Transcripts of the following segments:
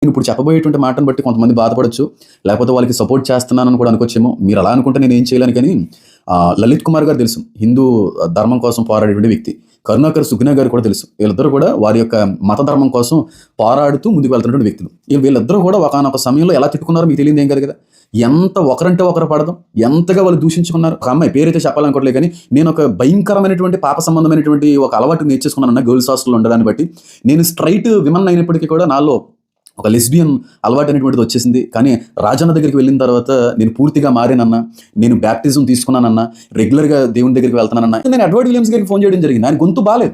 నేను ఇప్పుడు చెప్పబోయేటువంటి మాటను బట్టి కొంతమంది బాధపడొచ్చు. లేకపోతే వాళ్ళకి సపోర్ట్ చేస్తున్నానని కూడా అనుకోవచ్చేమో. మీరు అలా అనుకుంటే నేనేం చేయలేను కానీ లలిత్ కుమార్ గారు తెలుసు. హిందూ ధర్మం కోసం పోరాడేటువంటి వ్యక్తి. కరుణాకర్ సుగ్నా గారు కూడా తెలుసు. వీళ్ళిద్దరూ కూడా వారి యొక్క మత ధర్మం కోసం పోరాడుతూ ముందుకు వెళ్తున్నటువంటి వ్యక్తులు. వీళ్ళిద్దరూ కూడా ఒకానొక సమయంలో ఎలా తిట్టుకున్నారో మీకు తెలియనిదేం కాదు కదా! ఎంత ఒకరంటే ఒకరు పడడం, ఎంతగా వాళ్ళు దూషించుకున్నారు. ఒక అమ్మాయి పేరైతే చెప్పాలనుకోవట్లేదు కానీ, నేను ఒక భయంకరమైనటువంటి పాప సంబంధమైనటువంటి ఒక అలవాటు నేర్చేసుకున్నానన్న గర్ల్స్ హాస్టల్‌లో ఉండడాన్ని బట్టి. నేను స్ట్రెయిట్ విమెన్ అయినప్పటికీ కూడా నాలో ఒక లెస్బియన్ అలవాటు అనేటువంటిది వచ్చేసింది. కానీ రాజన్న దగ్గరికి వెళ్ళిన తర్వాత నేను పూర్తిగా మారానన్నా, నేను బ్యాప్టిజం తీసుకున్నానన్నా, రెగ్యులర్‌గా దేవుని దగ్గరికి వెళ్తున్నానన్నా. నేను ఎడ్వర్డ్ విలియమ్స్ గారికి ఫోన్ చేయడం జరిగింది. ఆయన గొంతు బాలేదు.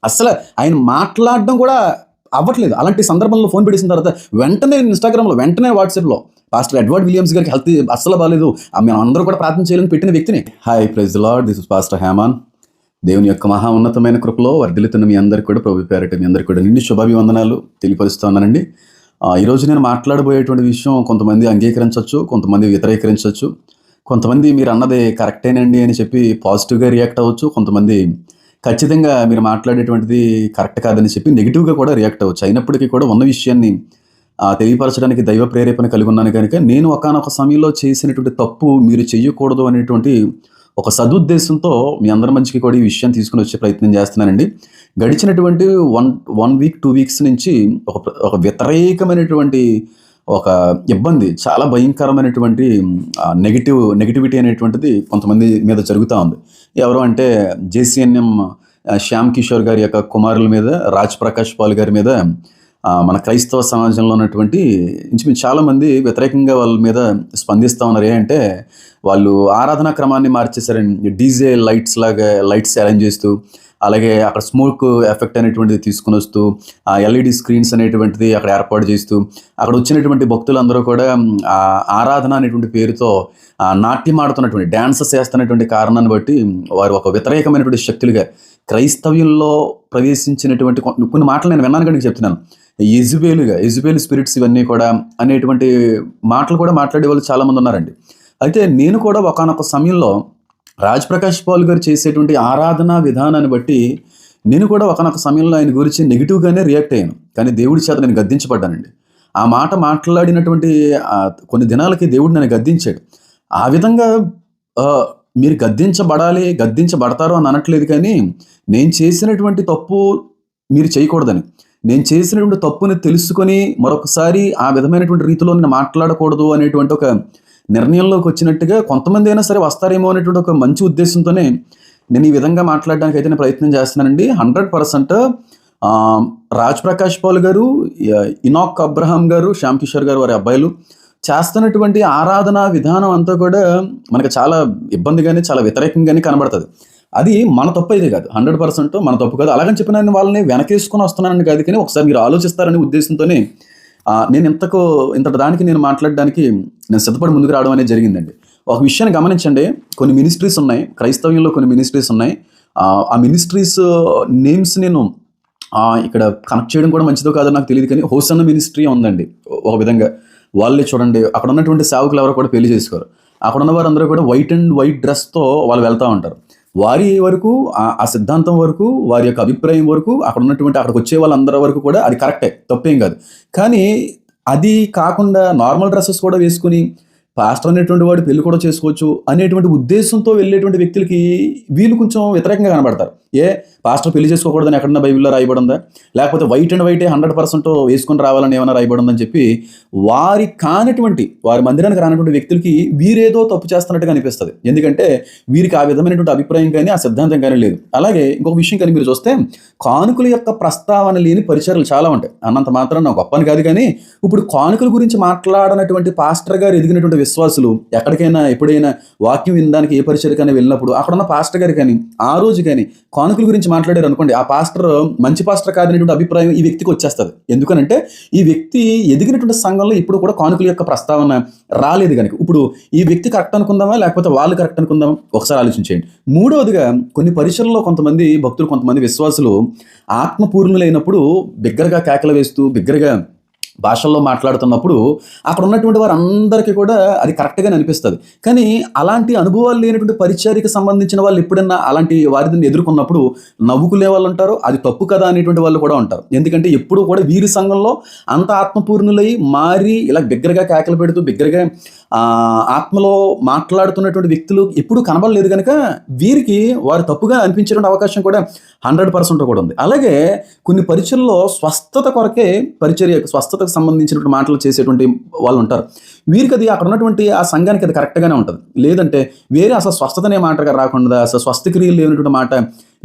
అస్సలు ఆయన మాట్లాడడం కూడా అవ్వట్లేదు. అలాంటి సందర్భంలో ఫోన్ పెట్టేసిన తర్వాత వెంటనే ఇన్‌స్టాగ్రామ్‌లో, వెంటనే వాట్సాప్‌లో పాస్టర్ ఎడ్వర్డ్ విలియమ్స్ గారికి హెల్త్ అస్సలు బాలేదు. మేము అందరూ కూడా ప్రార్థన చేయాలని పెట్టిన వ్యక్తిని. Hi praise the lord, this is pastor Heman. దేవుని యొక్క మహా ఉన్నతమైన కృపలో వర్ధిల్లుతున్న మీ అందరికీ కూడా ప్రభు పేరిట మీ అందరికీ కూడా నిండు శుభాభివందనాలు తెలియపరుస్తున్నానండి. ఈరోజు నేను మాట్లాడబోయేటువంటి విషయం కొంతమంది అంగీకరించవచ్చు, కొంతమంది వ్యతిరేకరించవచ్చు. కొంతమంది మీరు అన్నది కరెక్టేనండి అని చెప్పి పాజిటివ్గా రియాక్ట్ అవ్వచ్చు. కొంతమంది ఖచ్చితంగా మీరు మాట్లాడేటువంటిది కరెక్ట్ కాదని చెప్పి నెగిటివ్గా కూడా రియాక్ట్ అవ్వచ్చు. అయినప్పటికీ కూడా ఉన్న విషయాన్ని తెలియపరచడానికి దైవ ప్రేరేపణ కలిగి ఉన్నాను కనుక నేను ఒకానొక సమయంలో చేసినటువంటి తప్పు మీరు చెయ్యకూడదు అనేటువంటి ఒక సదుద్దేశంతో మీ అందరి మంచికి కూడా ఈ విషయం తీసుకుని వచ్చే ప్రయత్నం చేస్తున్నానండి. గడిచినటువంటి వన్ వీక్ 2 వీక్స్ నుంచి ఒక వ్యతిరేకమైనటువంటి ఒక ఇబ్బంది, చాలా భయంకరమైనటువంటి నెగిటివిటీ అనేటువంటిది కొంతమంది మీద జరుగుతూ ఉంది. ఎవరు అంటే జేసీఎన్ఎం శ్యామ్ కిషోర్ గారి యొక్క కుమారుల మీద, రాజ్ ప్రకాష్ పాల్ గారి మీద మన క్రైస్తవ సమాజంలో ఉన్నటువంటి ఇంచుమించు చాలామంది వ్యతిరేకంగా వాళ్ళ మీద స్పందిస్తూ ఉన్నారు. ఏంటంటే వాళ్ళు ఆరాధనా క్రమాన్ని మార్చేశారండి. డీజే లైట్స్ లాగా లైట్స్ అరేంజ్ చేస్తూ, అలాగే అక్కడ స్మోక్ ఎఫెక్ట్ అనేటువంటిది తీసుకుని వస్తూ, ఎల్ఈడి స్క్రీన్స్ అనేటువంటిది అక్కడ ఏర్పాటు చేస్తూ, అక్కడ వచ్చినటువంటి భక్తులందరూ కూడా ఆరాధన అనేటువంటి పేరుతో నాట్యం ఆడుతున్నటువంటి, డ్యాన్సెస్ చేస్తున్నటువంటి కారణాన్ని బట్టి వారు ఒక వ్యతిరేకమైనటువంటి శక్తులుగా క్రైస్తవ్యంలో ప్రవేశించినటువంటి కొన్ని మాటలు నేను విన్నాను కనుక చెప్తున్నాను. యెజబెల్ స్పిరిట్స్ ఇవన్నీ కూడా అనేటువంటి మాటలు కూడా మాట్లాడే వాళ్ళు చాలామంది ఉన్నారండి. అయితే నేను కూడా ఒకానొక సమయంలో రాజ్ ప్రకాష్ పాల్ గారు చేసేటువంటి ఆరాధనా విధానాన్ని బట్టి నేను కూడా ఒకానొక సమయంలో ఆయన గురించి నెగిటివ్గానే రియాక్ట్ అయ్యాను. కానీ దేవుడి చేత నేను గద్దించబడ్డానండి. ఆ మాట మాట్లాడినటువంటి కొన్ని దినాలకి దేవుడు నన్ను గద్దించాడు. ఆ విధంగా మీరు గద్దించబడతారు అని అనట్లేదు, కానీ నేను చేసినటువంటి తప్పు మీరు చేయకూడదని, నేను చేసినటువంటి తప్పుని తెలుసుకొని మరొకసారి ఆ విధమైనటువంటి రీతిలో నేను మాట్లాడకూడదు అనేటువంటి ఒక నిర్ణయంలోకి వచ్చినట్టుగా కొంతమంది అయినా సరే వస్తారేమో అనేటువంటి ఒక మంచి ఉద్దేశంతోనే నేను ఈ విధంగా మాట్లాడడానికి అయితే నేను ప్రయత్నం చేస్తున్నానండి. 100% రాజ్ ప్రకాష్ పాల్ గారు, ఇనాక్ అబ్రహాం గారు, శ్యామ్ కిషోర్ గారు వారి అబ్బాయిలు చేస్తున్నటువంటి ఆరాధనా విధానం అంతా కూడా మనకు చాలా ఇబ్బందిగానే, చాలా వ్యతిరేకంగానే కనబడుతుంది. అది మన తప్పు అయితే కాదు, 100% మన తప్పు కాదు. అలాగని చెప్పి నేను వాళ్ళని వెనకేసుకొని వస్తున్నానని కాదు, కానీ ఒకసారి మీరు ఆలోచిస్తారనే ఉద్దేశంతోనే నేను ఇంతటి దానికి నేను మాట్లాడడానికి నేను సిద్ధపడి ముందుకు రావడం అనేది జరిగిందండి. ఒక విషయాన్ని గమనించండి. కొన్ని మినిస్ట్రీస్ ఉన్నాయి, క్రైస్తవ్యంలో కొన్ని మినిస్ట్రీస్ ఉన్నాయి. ఆ మినిస్ట్రీస్ నేమ్స్ నేను ఇక్కడ కనెక్ట్ చేయడం కూడా మంచిదో కాదో నాకు తెలియదు, కానీ హోసన్న మినిస్ట్రీ ఉందండి. ఒక విధంగా వాళ్ళే చూడండి, అక్కడ ఉన్నటువంటి సేవకులు ఎవరో కూడా పెళ్లి చేసుకోరు. అక్కడ ఉన్న వారందరూ కూడా వైట్ డ్రెస్తో వాళ్ళు వెళ్తూ ఉంటారు. వారి వరకు ఆ సిద్ధాంతం వరకు, వారి యొక్క అభిప్రాయం వరకు, అక్కడికి వచ్చే వాళ్ళందరి వరకు కూడా అది కరెక్టే, తప్పేం కాదు. కానీ అది కాకుండా నార్మల్ డ్రెస్సెస్ కూడా వేసుకుని పాస్టర్ అనేటువంటి వాడు పెళ్లి కూడా చేసుకోవచ్చు అనేటువంటి ఉద్దేశంతో వెళ్ళేటువంటి వ్యక్తులకి వీళ్ళు కొంచెం వ్యతిరేకంగా కనబడతారు. పాస్టర్ పెళ్లి చేసుకోకూడదని ఎక్కడన్నా బైబిల్లో రాయబడిందా? లేకపోతే వైట్ 100% వేసుకొని రావాలని ఏమైనా రాయబడిందని చెప్పి వారి మందిరానికి రానటువంటి వ్యక్తులకి వీరేదో తప్పు చేస్తున్నట్టుగా అనిపిస్తుంది. ఎందుకంటే వీరికి ఆ విధమైనటువంటి అభిప్రాయం కానీ, ఆ సిద్ధాంతం కానీ లేదు. అలాగే ఇంకొక విషయం కానీ మీరు చూస్తే, కానుకల యొక్క ప్రస్తావన లేని పరిచర్యలు చాలా ఉంటాయి. అన్నంత మాత్రం నాకు గొప్పని కాదు, కానీ ఇప్పుడు కానుకల గురించి మాట్లాడనటువంటి పాస్టర్ గారు ఎదిగినటువంటి విశ్వాసులు ఎక్కడికైనా ఎప్పుడైనా వాక్యం వినడానికి ఏ పరిచర్యకైనా వెళ్ళినప్పుడు అక్కడ ఉన్న పాస్టర్ గారు కానీ ఆ రోజు కానీ కానుకల గురించి మాట్లాడారు అనుకోండి, ఆ పాస్టర్ మంచి పాస్టర్ కాదనేటువంటి అభిప్రాయం ఈ వ్యక్తికి వచ్చేస్తుంది. ఎందుకనంటే ఈ వ్యక్తి ఎదిగినటువంటి సంఘంలో ఇప్పుడు కూడా కానుకల యొక్క ప్రస్తావన రాలేదు కనుక. ఇప్పుడు ఈ వ్యక్తి కరెక్ట్ అనుకుందామా, లేకపోతే వాళ్ళు కరెక్ట్ అనుకుందామా? ఒకసారి ఆలోచించేయండి. మూడవదిగా, కొన్ని పరిచర్లో కొంతమంది భక్తులు, కొంతమంది విశ్వాసులు ఆత్మపూర్ణులైనప్పుడు బిగ్గరగా కేకలు వేస్తూ, బిగ్గరగా భాషల్లో మాట్లాడుతున్నప్పుడు అక్కడ ఉన్నటువంటి వారందరికీ కూడా అది కరెక్ట్గానే అనిపిస్తుంది. కానీ అలాంటి అనుభవాలు లేనటువంటి పరిచర్యకి సంబంధించిన వాళ్ళు ఎప్పుడన్నా అలాంటి వారిని ఎదుర్కొన్నప్పుడు నవ్వుకునే వాళ్ళు ఉంటారు, అది తప్పు కదా అనేటువంటి వాళ్ళు కూడా ఉంటారు. ఎందుకంటే ఎప్పుడూ కూడా వీరి సంఘంలో అంత ఆత్మపూర్ణులై మారి ఇలా బిగ్గరగా కేకలు పెడుతూ బిగ్గరగా ఆత్మలో మాట్లాడుతున్నటువంటి వ్యక్తులు ఎప్పుడూ కనబడలేదు కనుక వీరికి వారు తప్పుగా అనిపించేటువంటి అవకాశం కూడా 100% కూడా ఉంది. అలాగే కొన్ని పరిచర్యల్లో స్వస్థత కొరకే స్వస్థతకు సంబంధించినటువంటి మాటలు చేసేటువంటి వాళ్ళు ఉంటారు. వీరికి అది అక్కడ ఉన్నటువంటి ఆ సంఘానికి అది కరెక్ట్గానే ఉంటుంది. లేదంటే వేరే అసలు స్వస్థతనే మాటగా రాకుండా అసలు స్వస్థక్రియలు లేనటువంటి మాట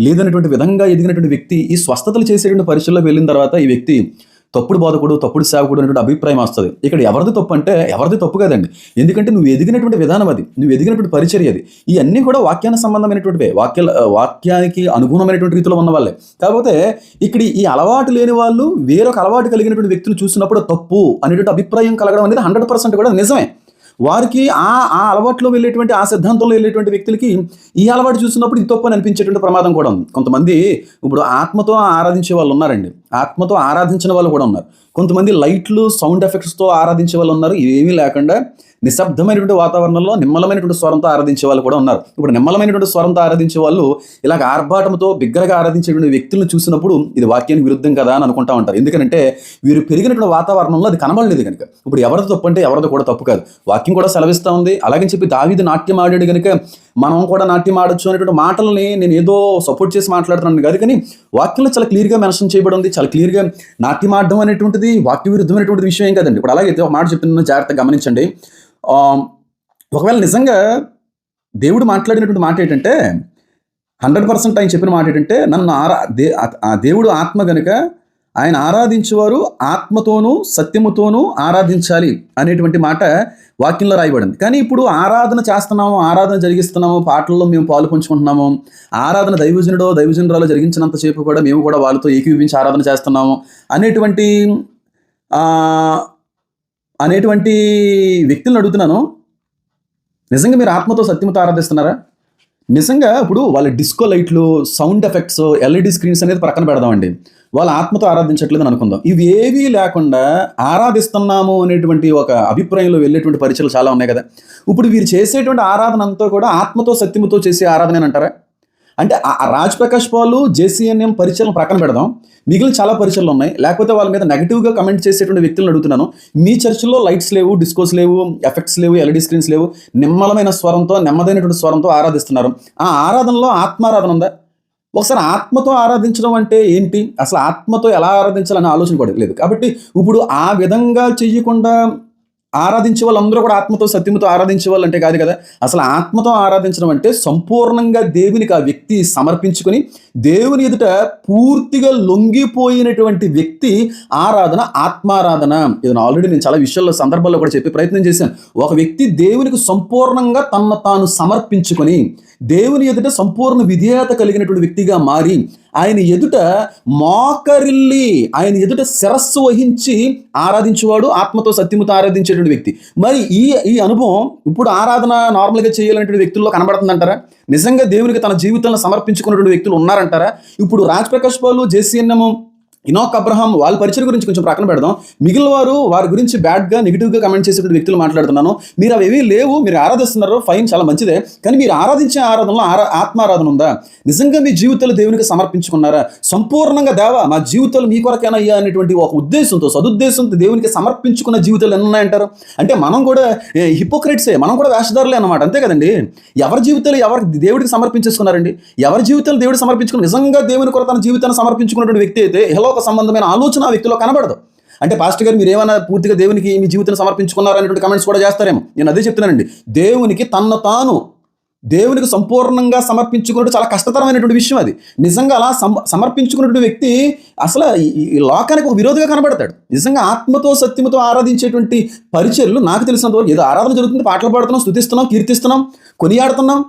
లేదనేటువంటి విధంగా ఎదిగినటువంటి వ్యక్తి ఈ స్వస్థతలు చేసేటువంటి పరిచర్యలో వెళ్ళిన తర్వాత ఈ వ్యక్తి తప్పుడు బోధకుడు, తప్పుడు సేవకుడు అనేటువంటి అభిప్రాయం వస్తుంది. ఇక్కడ ఎవరిది తప్పు అంటే ఎవరిది తప్పు కాదండి. ఎందుకంటే నువ్వు ఎదిగినటువంటి విధానం అది, నువ్వు ఎదిగినటువంటి పరిచర్య అది. ఇవన్నీ కూడా వాక్యానికి సంబంధమైనటువంటివే, వాక్యానికి అనుగుణమైనటువంటి రీతిలో ఉన్న వాళ్ళే. కాకపోతే ఇక్కడ ఈ అలవాటు లేని వాళ్ళు వేరొక అలవాటు కలిగినటువంటి వ్యక్తులు చూసినప్పుడు తప్పు అనేటువంటి అభిప్రాయం కలగడం అనేది 100% కూడా నిజమే. వారికి ఆ అలవాట్లో వెళ్ళేటువంటి ఆ సిద్ధాంతంలో వెళ్ళేటువంటి వ్యక్తులకి ఈ అలవాటు చూసినప్పుడు ఇది తప్పు అని అనిపించేటువంటి ప్రమాదం కూడా ఉంది. కొంతమంది ఇప్పుడు ఆత్మతో ఆరాధించే వాళ్ళు ఉన్నారండి, ఆత్మతో ఆరాధించిన వాళ్ళు కూడా ఉన్నారు. కొంతమంది లైట్లు, సౌండ్ ఎఫెక్ట్స్తో ఆరాధించే వాళ్ళు ఉన్నారు. ఏమీ లేకుండా నిశ్శబ్దమైనటువంటి వాతావరణంలో నిమ్మలమైనటువంటి స్వరంతో ఆరాధించే వాళ్ళు కూడా ఉన్నారు. ఇప్పుడు నిమ్మలమైనటువంటి స్వరంతో ఆరాధించే వాళ్ళు ఇలాగ ఆర్భాటంతో బిగ్గరగా ఆరాధించేటువంటి వ్యక్తులను చూసినప్పుడు ఇది వాక్యానికి విరుద్ధం కదా అని అనుకుంటా ఉంటారు. ఎందుకంటే వీరు పెరిగినటువంటి వాతావరణంలో అది కనబడలేదు కనుక. ఇప్పుడు ఎవరిది తప్పు అంటే ఎవరిది కూడా తప్పు కాదు, వాక్యం కూడా సెలవిస్తూ ఉంది. అలాగని చెప్పి దావీదు నాట్యం ఆడాడు కనుక మనం కూడా నాట్యం ఆడొచ్చు అనేటువంటి మాటలని నేను ఏదో సపోర్ట్ చేసి మాట్లాడుతున్నాను కాదు, కానీ వాక్యంలో చాలా క్లియర్గా మెన్షన్ చేయబడి ఉంది. చాలా క్లియర్గా నాట్యం ఆడడం అనేటువంటిది వాక్య విరుద్ధమైనటువంటి విషయం ఏం కదండి. ఇప్పుడు అలాగైతే ఒక మాట చెప్తున్నాను, జాగ్రత్తగా గమనించండి. ఒకవేళ నిజంగా దేవుడు మాట్లాడినటువంటి మాట ఏంటంటే 100% ఆయన చెప్పిన మాట ఏంటంటే నన్ను దేవుడు ఆత్మ గనుక ఆయన ఆరాధించేవారు ఆత్మతోనూ సత్యముతోనూ ఆరాధించాలి అనేటువంటి మాట వాక్యంలో రాయబడింది. కానీ ఇప్పుడు ఆరాధన చేస్తున్నాము, ఆరాధన జరిగిస్తున్నాము, పాటల్లో మేము పాలు పంచుకుంటున్నాము, ఆరాధన దైవజనురాలో జరిగించినంతసేపు కూడా మేము కూడా వాళ్ళతో ఏకీభవించి ఆరాధన చేస్తున్నాము అనేటువంటి వ్యక్తులను అడుగుతున్నాను, నిజంగా మీరు ఆత్మతో సత్యముతో ఆరాధిస్తున్నారా? నిజంగా ఇప్పుడు వాళ్ళ డిస్కో లైట్లు, సౌండ్ ఎఫెక్ట్స్, LED స్క్రీన్స్ అనేది ప్రక్కన పెడదామండి. వాళ్ళ ఆత్మతో ఆరాధించట్లేదని అనుకుందాం. ఇవి ఏవీ లేకుండా ఆరాధిస్తున్నాము అనేటువంటి ఒక అభిప్రాయంలో వెళ్ళేటువంటి పరిచయాలు చాలా ఉన్నాయి కదా. ఇప్పుడు వీరు చేసేటువంటి ఆరాధన అంతా కూడా ఆత్మతో సత్యముతో చేసే ఆరాధన అని అంటారా? అంటే ఆ రాజ్ ప్రకాష్ పాల్, JCNM పరిచయాలను ప్రక్కన పెడదాం, మిగిలిన చాలా పరిచయాలు ఉన్నాయి. లేకపోతే వాళ్ళ మీద నెగిటివ్గా కమెంట్ చేసేటువంటి వ్యక్తులను అడుగుతున్నాను, మీ చర్చిలో లైట్స్ లేవు, డిస్కోస్ లేవు, ఎఫెక్ట్స్ లేవు, LED స్క్రీన్స్ లేవు, నిమ్మలమైన స్వరంతో నెమ్మదైనటువంటి స్వరంతో ఆరాధిస్తున్నారు. ఆ ఆరాధనలో ఆత్మారాధన ఉందా? ఒకసారి ఆత్మతో ఆరాధించడం అంటే ఏంటి, అసలు ఆత్మతో ఎలా ఆరాధించాలనే ఆలోచన కూడా లేదు. కాబట్టి ఇప్పుడు ఆ విధంగా చెయ్యకుండా ఆరాధించే వాళ్ళందరూ కూడా ఆత్మతో సత్యముతో ఆరాధించే వాళ్ళు అంటే కాదు కదా. అసలు ఆత్మతో ఆరాధించడం అంటే సంపూర్ణంగా దేవునికి ఆ వ్యక్తి సమర్పించుకొని దేవుని ఎదుట పూర్తిగా లొంగిపోయినటువంటి వ్యక్తి ఆరాధన, ఆత్మారాధన. ఇది ఆల్రెడీ నేను చాలా విషయాల్లో సందర్భాల్లో కూడా చెప్పే ప్రయత్నం చేశాను. ఒక వ్యక్తి దేవునికి సంపూర్ణంగా తనను తాను సమర్పించుకొని దేవుని ఎదుట సంపూర్ణ విధేయత కలిగినటువంటి వ్యక్తిగా మారి ఆయన ఎదుట మోకరిల్లి ఆయన ఎదుట శిరస్సు వహించి ఆరాధించేవాడు ఆత్మతో సత్యముతో ఆరాధించేటువంటి వ్యక్తి. మరి ఈ అనుభవం ఇప్పుడు ఆరాధన నార్మల్గా చేయాలనేటువంటి వ్యక్తుల్లో కనబడుతుందంటారా? నిజంగా దేవునికి తన జీవితాలను సమర్పించుకున్నటువంటి వ్యక్తులు ఉన్నారంటారా? ఇప్పుడు రాజ్ ప్రకాష్ పాల్, JCNM, ఇనోక్ అబ్రహాం వాళ్ళ పరిచయం గురించి కొంచెం ప్రక్కన పెడదాం. మిగిలిన వారి గురించి బ్యాడ్గా నెగిటివ్గా కమెంట్ చేసేటువంటి వ్యక్తులు మాట్లాడుతున్నాను. మీరు అవి ఏమీ లేవు, మీరు ఆరాధిస్తున్నారు, ఫైన్, చాలా మంచిదే. కానీ మీరు ఆరాధించే ఆరాధనలో ఆత్మారాధన ఉందా? నిజంగా మీ జీవితాలు దేవునికి సమర్పించుకున్నారా? సంపూర్ణంగా దేవా మా జీవితాలు మీ కొరకైనా అయ్యా అనేటువంటి ఒక ఉద్దేశంతో, సదుద్దేశంతో దేవునికి సమర్పించుకున్న జీవితాలు ఎన్ని ఉన్నాయంటారు? అంటే మనం కూడా హిపోక్రైట్సే, మనం కూడా వేషధారులే అన్నమాట, అంతే కదండి. ఎవరి జీవితాలు ఎవరు దేవుడికి సమర్పించేసుకున్నారండి? ఎవరి జీవితాలు దేవుడికి సమర్పించుకున్న నిజంగా దేవుని కొరకు తన జీవితాన్ని సమర్పించుకున్నటువంటి వ్యక్తి అయితే ఒక సంబంధమైన ఆలోచన ఆ వ్యక్తిలో కనబడదు. అంటే పాస్టర్ గారు మీరు ఏమైనా పూర్తిగా దేవునికి మీ జీవితాన్ని సమర్పించుకున్నారు అనేటువంటి కమెంట్స్ కూడా చేస్తారేమో. నేను అదే చెప్తున్నానండి, దేవునికి తనను తాను దేవునికి సంపూర్ణంగా సమర్పించుకున్నట్టు చాలా కష్టతరమైనటువంటి విషయం అది. నిజంగా అలా సమర్పించుకున్నటువంటి వ్యక్తి అసలు ఈ లోకానికి ఒక విరోధిగా కనబడతాడు. నిజంగా ఆత్మతో సత్యముతో ఆరాధించేటువంటి పరిచర్లు నాకు తెలిసినంత వరకు ఏదో ఆరాధన జరుగుతుంది, పాటలు పాడుతున్నాం, స్తుతిస్తున్నాం, కీర్తిస్తున్నాం, కొనియాడుతున్నాం,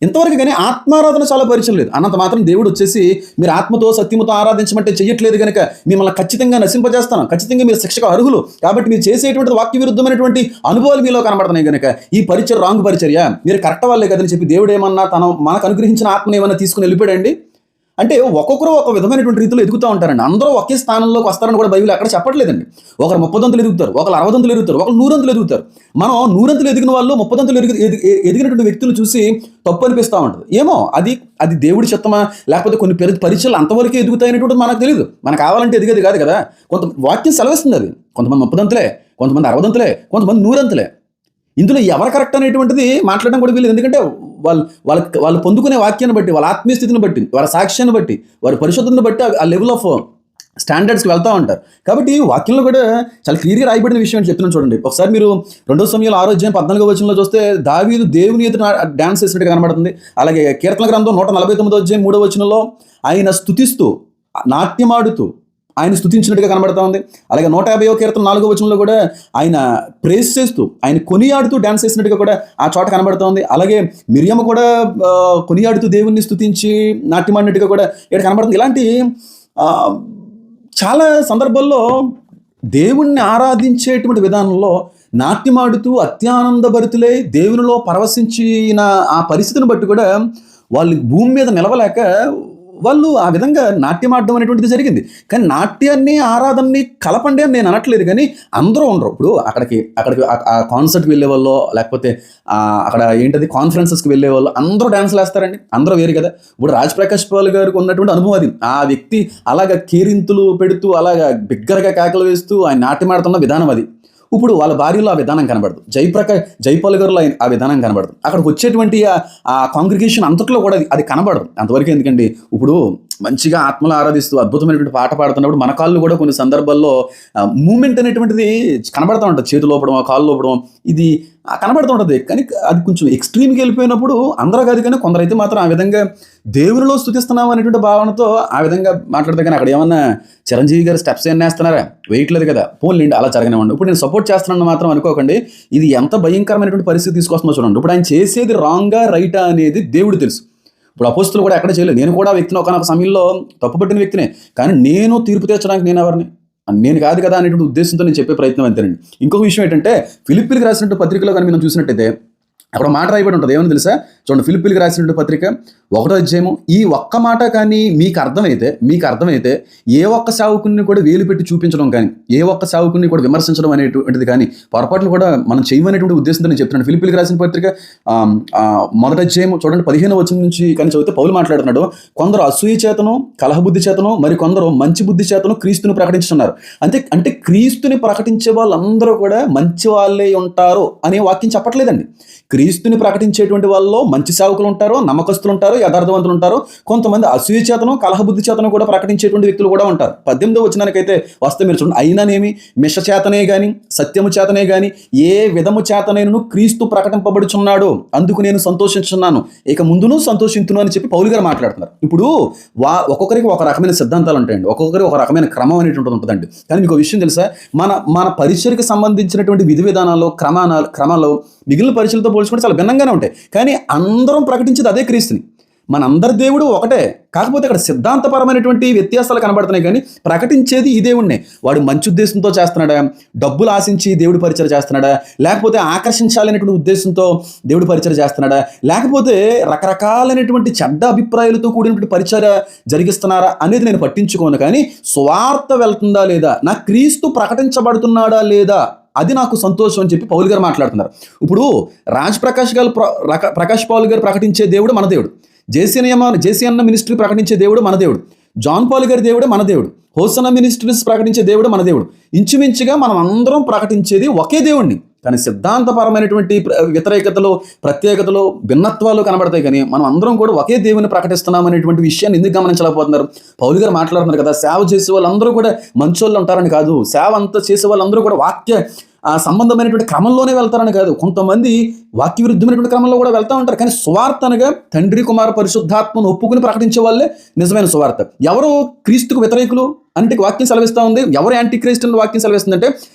ఇంతవరకు. కానీ ఆత్మారాధన చాలా పరిచయం లేదు. అన్నంత మాత్రం దేవుడు వచ్చేసి మీరు ఆత్మతో సత్యముతో ఆరాధించమంటే చెయ్యట్లేదు కనుక మిమ్మల్ని ఖచ్చితంగా నశింపజేస్తాను, ఖచ్చితంగా మీరు శిక్షకు అర్హులు, కాబట్టి మీరు చేసేటువంటి వాక్య విరుద్ధమైనటువంటి అనుభవాలు మీలో కనబడుతున్నాయి కనుక ఈ పరిచర్య రాంగ్ పరిచర్య, మీరు కరెక్ట్ వాళ్ళే కదని చెప్పి దేవుడు ఏమన్నా మనకు అనుగ్రహించిన ఆత్మను ఏమన్నా తీసుకుని వెళ్ళిపోయాడండి? అంటే ఒక్కొక్కరు ఒక విధమైనటువంటి రీతిలో ఎదుగుతూ ఉంటారండి. అందరూ ఒకే స్థానంలోకి వస్తారని కూడా బైబిల్ ఎక్కడ చెప్పట్లేదండి. ఒకరు 30 దంతులు ఎదుగుతారు, ఒకరు 60 దంతులు ఎదుగుతారు, ఒకరు 100 దంతులు ఎదుగుతారు. మనం 100 దంతులు ఎదిగిన వాళ్ళు 30 దంతులు ఎదిగినటువంటి వ్యక్తులు చూసి తప్పు అనిపిస్తూ ఉంటుంది. ఏమో అది దేవుడి చిత్తమా, లేకపోతే కొన్ని పరీక్షలు అంతవరకే ఎదుగుతాయనేటువంటి మనకు తెలియదు. మనకు కావాలంటే ఎదిగేది కాదు కదా. కొంత వాక్యం సెలవిస్తుంది అది. కొంతమంది 30 దంతులే, కొంతమంది 60 దంతులే, కొంతమంది 100 దంతులే. ఇందులో ఎవరు కరెక్ట్ అనేటువంటిది మాట్లాడడం కూడా వీలేదు. ఎందుకంటే వాళ్ళు పొందుకునే వాక్యాన్ని బట్టి, వాళ్ళ ఆత్మీయ స్థితిని బట్టి, వాళ్ళ సాక్ష్యాన్ని బట్టి, వారి పరిశుద్ధతను బట్టి ఆ లెవెల్ ఆఫ్ స్టాండర్డ్స్కి వెళ్తూ ఉంటారు. కాబట్టి వాక్యంలో కూడా చాలా క్లియర్గా రాయబడిన విషయం అని చెప్తున్నాను చూడండి. ఒకసారి మీరు 2 సమూయేలు 6వ అధ్యాయం 14వ వచనంలో చూస్తే దావీదు దేవుని ఎదుట డాన్స్ చేసినట్టుగా కనబడుతుంది. అలాగే కీర్తన గ్రంథం 149వ అధ్యాయం 3వ వచనంలో ఆయన స్తుతిస్తూ, నాట్యమాడుతూ ఆయన స్తుతించినట్టుగా కనబడతా ఉంది. అలాగే 150వ కీర్తన 4వ వచనంలో కూడా ఆయన ప్రేస్ చేస్తూ, ఆయన కొనియాడుతూ డాన్స్ చేసినట్టుగా కూడా ఆ చోట కనబడతా ఉంది. అలాగే మిరియమ్మ కూడా కొనియాడుతూ దేవుణ్ణి స్తుతించి నాట్యమాడినట్టుగా కూడా ఇక్కడ కనబడుతుంది. ఇలాంటి చాలా సందర్భాల్లో దేవుణ్ణి ఆరాధించేటువంటి విధానంలో నాట్యమాడుతూ అత్యానందభరితులై దేవునిలో పరవశించిన ఆ పరిస్థితిని బట్టి కూడా వాళ్ళు భూమి మీద నిలవలేక వాళ్ళు ఆ విధంగా నాట్యం ఆడడం అనేటువంటిది జరిగింది. కానీ నాట్యాన్ని ఆరాధనని కలపండి అని నేను అనట్లేదు, కానీ అందరూ ఉండరు. ఇప్పుడు అక్కడికి ఆ కాన్సర్ట్కి వెళ్ళే వాళ్ళు, లేకపోతే అక్కడ ఏంటది కాన్ఫరెన్సెస్కి వెళ్ళే వాళ్ళు అందరూ డ్యాన్స్లు వేస్తారండి. అందరూ వేరు కదా. ఇప్పుడు రాజ్ ప్రకాష్ పాల్ గారికి ఉన్నటువంటి అనుభవం అది. ఆ వ్యక్తి అలాగ కేరింతలు పెడుతూ, అలాగ బిగ్గరగా కేకలు వేస్తూ ఆయన నాట్యం ఆడుతున్న విధానం అది. ఇప్పుడు వాళ్ళ భార్యలో ఆ విధానం కనబడదు. జైపాల్ గారిలో ఆ విధానం కనబడదు. అక్కడికి వచ్చేటువంటి ఆ కాంగ్రిగేషన్ అంతట్లో కూడా అది కనబడదు. అంతవరకు ఎందుకండి, ఇప్పుడు మంచిగా ఆత్మలో ఆరాధిస్తూ అద్భుతమైనటువంటి పాట పాడుతున్నప్పుడు మన కాళ్ళు కూడా కొన్ని సందర్భాల్లో మూమెంట్ అనేటువంటిది కనబడతా ఉంటుంది. చేతులు లోపడం, కాళ్ళు లోపడం, ఇది కనబడుతూ ఉంటుంది. కానీ అది కొంచెం ఎక్స్ట్రీమ్కి వెళ్ళిపోయినప్పుడు అందరూ కాదు, కానీ కొందరైతే మాత్రం ఆ విధంగా దేవునిలో స్తుతిస్తున్నాం అనేటువంటి భావనతో ఆ విధంగా మాట్లాడితే, కానీ అక్కడ ఏమన్నా చిరంజీవి గారు స్టెప్స్ ఏం వేస్తున్నారా, వేయట్లేదు కదా, పోన్లేండి అలా జరగనివ్వండి. ఇప్పుడు నేను సపోర్ట్ చేస్తున్నాను మాత్రం అనుకోకండి. ఇది ఎంత భయంకరమైనటువంటి పరిస్థితి తీసుకొస్తుందో చూడండి. ఇప్పుడు ఆయన చేసేది రాంగా రైటా అనేది దేవుడు తెలుసు. ఇప్పుడు అపోస్తులు కూడా ఎక్కడ చేయలేదు. నేను కూడా వ్యక్తిని ఒకనొక సమయంలో తప్పుపట్టిన వ్యక్తినే, కానీ నేను తీర్పు తీర్చడానికి నేను ఎవరిని, నేను కాదు కదా అనేటువంటి ఉద్దేశంతో నేను చెప్పే ప్రయత్నం అంతేనండి. ఇంకొక విషయం ఏంటంటే, ఫిలిప్పీలకు రాసినట్టు పత్రికలో కానీ మనం చూసినట్టయితే అక్కడ మాట రాయబడి ఉంటుంది. ఏమని తెలుసా? చూడండి, ఫిలిప్పీలకు రాసినట్టు పత్రిక 1వ అధ్యాయము, ఈ ఒక్క మాట కానీ మీకు అర్థమైతే ఏ ఒక్క సేవకుని కూడా వేలు పెట్టి చూపించడం కానీ, ఏ ఒక్క సేవకుని కూడా విమర్శించడం అనేటువంటిది కానీ పొరపాట్లు కూడా మనం చేయమనేటువంటి ఉద్దేశంతో నేను చెప్తున్నాను. ఫిలిప్పీలకు రాసిన పత్రిక 1వ అధ్యాయము చూడండి 15వ వచనం నుంచి కానీ చదివితే పౌలు మాట్లాడుతున్నాడు. కొందరు అసూయ చేతను, కలహబుద్ధి చేతను, మరి కొందరు మంచి బుద్ధి చేతను క్రీస్తుని ప్రకటించుతున్నారు. అంటే క్రీస్తుని ప్రకటించే వాళ్ళందరూ కూడా మంచి వాళ్ళే ఉంటారు అనే వాక్యం చెప్పట్లేదండి. క్రీస్తుని ప్రకటించేటువంటి వాళ్ళలో మంచి సేవకులు ఉంటారు, నమ్మకస్తులు ఉంటారు, యథార్థవంతులు ఉంటారు. కొంతమంది అసూయ చేతను, కలహబుద్ధి చేతను కూడా ప్రకటించేటువంటి వ్యక్తులు కూడా ఉంటారు. 18వ వచనానికైతే వస్తే మీరు చూడండి, అయిననేమి మిష చేతనే గాని, సత్యము చేతనే గాని, ఏ విధము చేతనైనను క్రీస్తు ప్రకటింపబడుచున్నాడు, అందుకు నేను సంతోషించున్నాను, ఇక ముందును సంతోషించును అని చెప్పి పౌలు గారు మాట్లాడుతున్నారు. ఇప్పుడు ఒక్కొక్కరికి ఒక రకమైన సిద్ధాంతాలు ఉంటాయండి, ఒక్కొక్కరికి ఒక రకమైన క్రమం అనేటువంటిది ఉంటుందండి. కానీ మీకు విషయం తెలుసా, మన పరిచయకు సంబంధించినటువంటి విధి విధానాలు, క్రమాలు మిగిలిన పరిచయలతో పోల్చుకుంటే చాలా భిన్నంగానే ఉంటాయి. కానీ అందరం ప్రకటించేది అదే క్రీస్తుని. మనందరి దేవుడు ఒకటే, కాకపోతే అక్కడ సిద్ధాంతపరమైనటువంటి వ్యత్యాసాలు కనబడుతున్నాయి, కానీ ప్రకటించేది ఈ దేవుడినే. వాడు మంచి ఉద్దేశంతో చేస్తున్నాడా, డబ్బులు ఆశించి దేవుడి పరిచయం చేస్తున్నాడా, లేకపోతే ఆకర్షించాలనేటువంటి ఉద్దేశంతో దేవుడి పరిచయం చేస్తున్నాడా, లేకపోతే రకరకాలైనటువంటి చెడ్డ అభిప్రాయాలతో కూడినటువంటి పరిచయం జరిగిస్తున్నారా అనేది నేను పట్టించుకోను. కానీ స్వార్థ వెళ్తుందా లేదా, నా క్రీస్తు ప్రకటించబడుతున్నాడా లేదా, అది నాకు సంతోషం అని చెప్పి పౌలు గారు మాట్లాడుతున్నారు. ఇప్పుడు ప్రకాష్ పాల్ గారు ప్రకటించే దేవుడు మన దేవుడు, జేసీ అన్న మినిస్ట్రీ ప్రకటించే దేవుడు మన దేవుడు, జాన్ పాల్ గారి దేవుడు మన దేవుడు, హోసన్న మినిస్ట్రీస్ ప్రకటించే దేవుడు మన దేవుడు. ఇంచుమించుగా మనం అందరం ప్రకటించేది ఒకే దేవుడిని. కానీ సిద్ధాంతపరమైనటువంటి వ్యతిరేకతలు, ప్రత్యేకతలు, భిన్నత్వాలు కనబడతాయి, కానీ మనం అందరం కూడా ఒకే దేవుని ప్రకటిస్తున్నాం అనేటువంటి విషయాన్ని ఎందుకు గమనించలేకపోతున్నారు? పౌలు గారు మాట్లాడుతున్నారు కదా, సేవ చేసే వాళ్ళందరూ కూడా మంచోళ్ళు ఉంటారని కాదు, సేవ అంతా చేసే వాళ్ళందరూ కూడా వాక్య సంబంధమైనటువంటి క్రమంలోనే వెళ్తారని కాదు. కొంతమంది వాక్య విరుద్ధమైనటువంటి క్రమంలో కూడా వెళ్తూ ఉంటారు. కానీ సువార్త అనగా తండ్రి, కుమార, పరిశుద్ధాత్మను ఒప్పుకుని ప్రకటించే వాళ్ళే నిజమైన సువార్త. ఎవరు క్రీస్తుకు వ్యతిరేకులు అంటే వాక్యం సెలవిస్తూ ఉంది, ఎవరు యాంటీ క్రైస్ట్ అని వాక్యం సెలవిస్తుందంటే,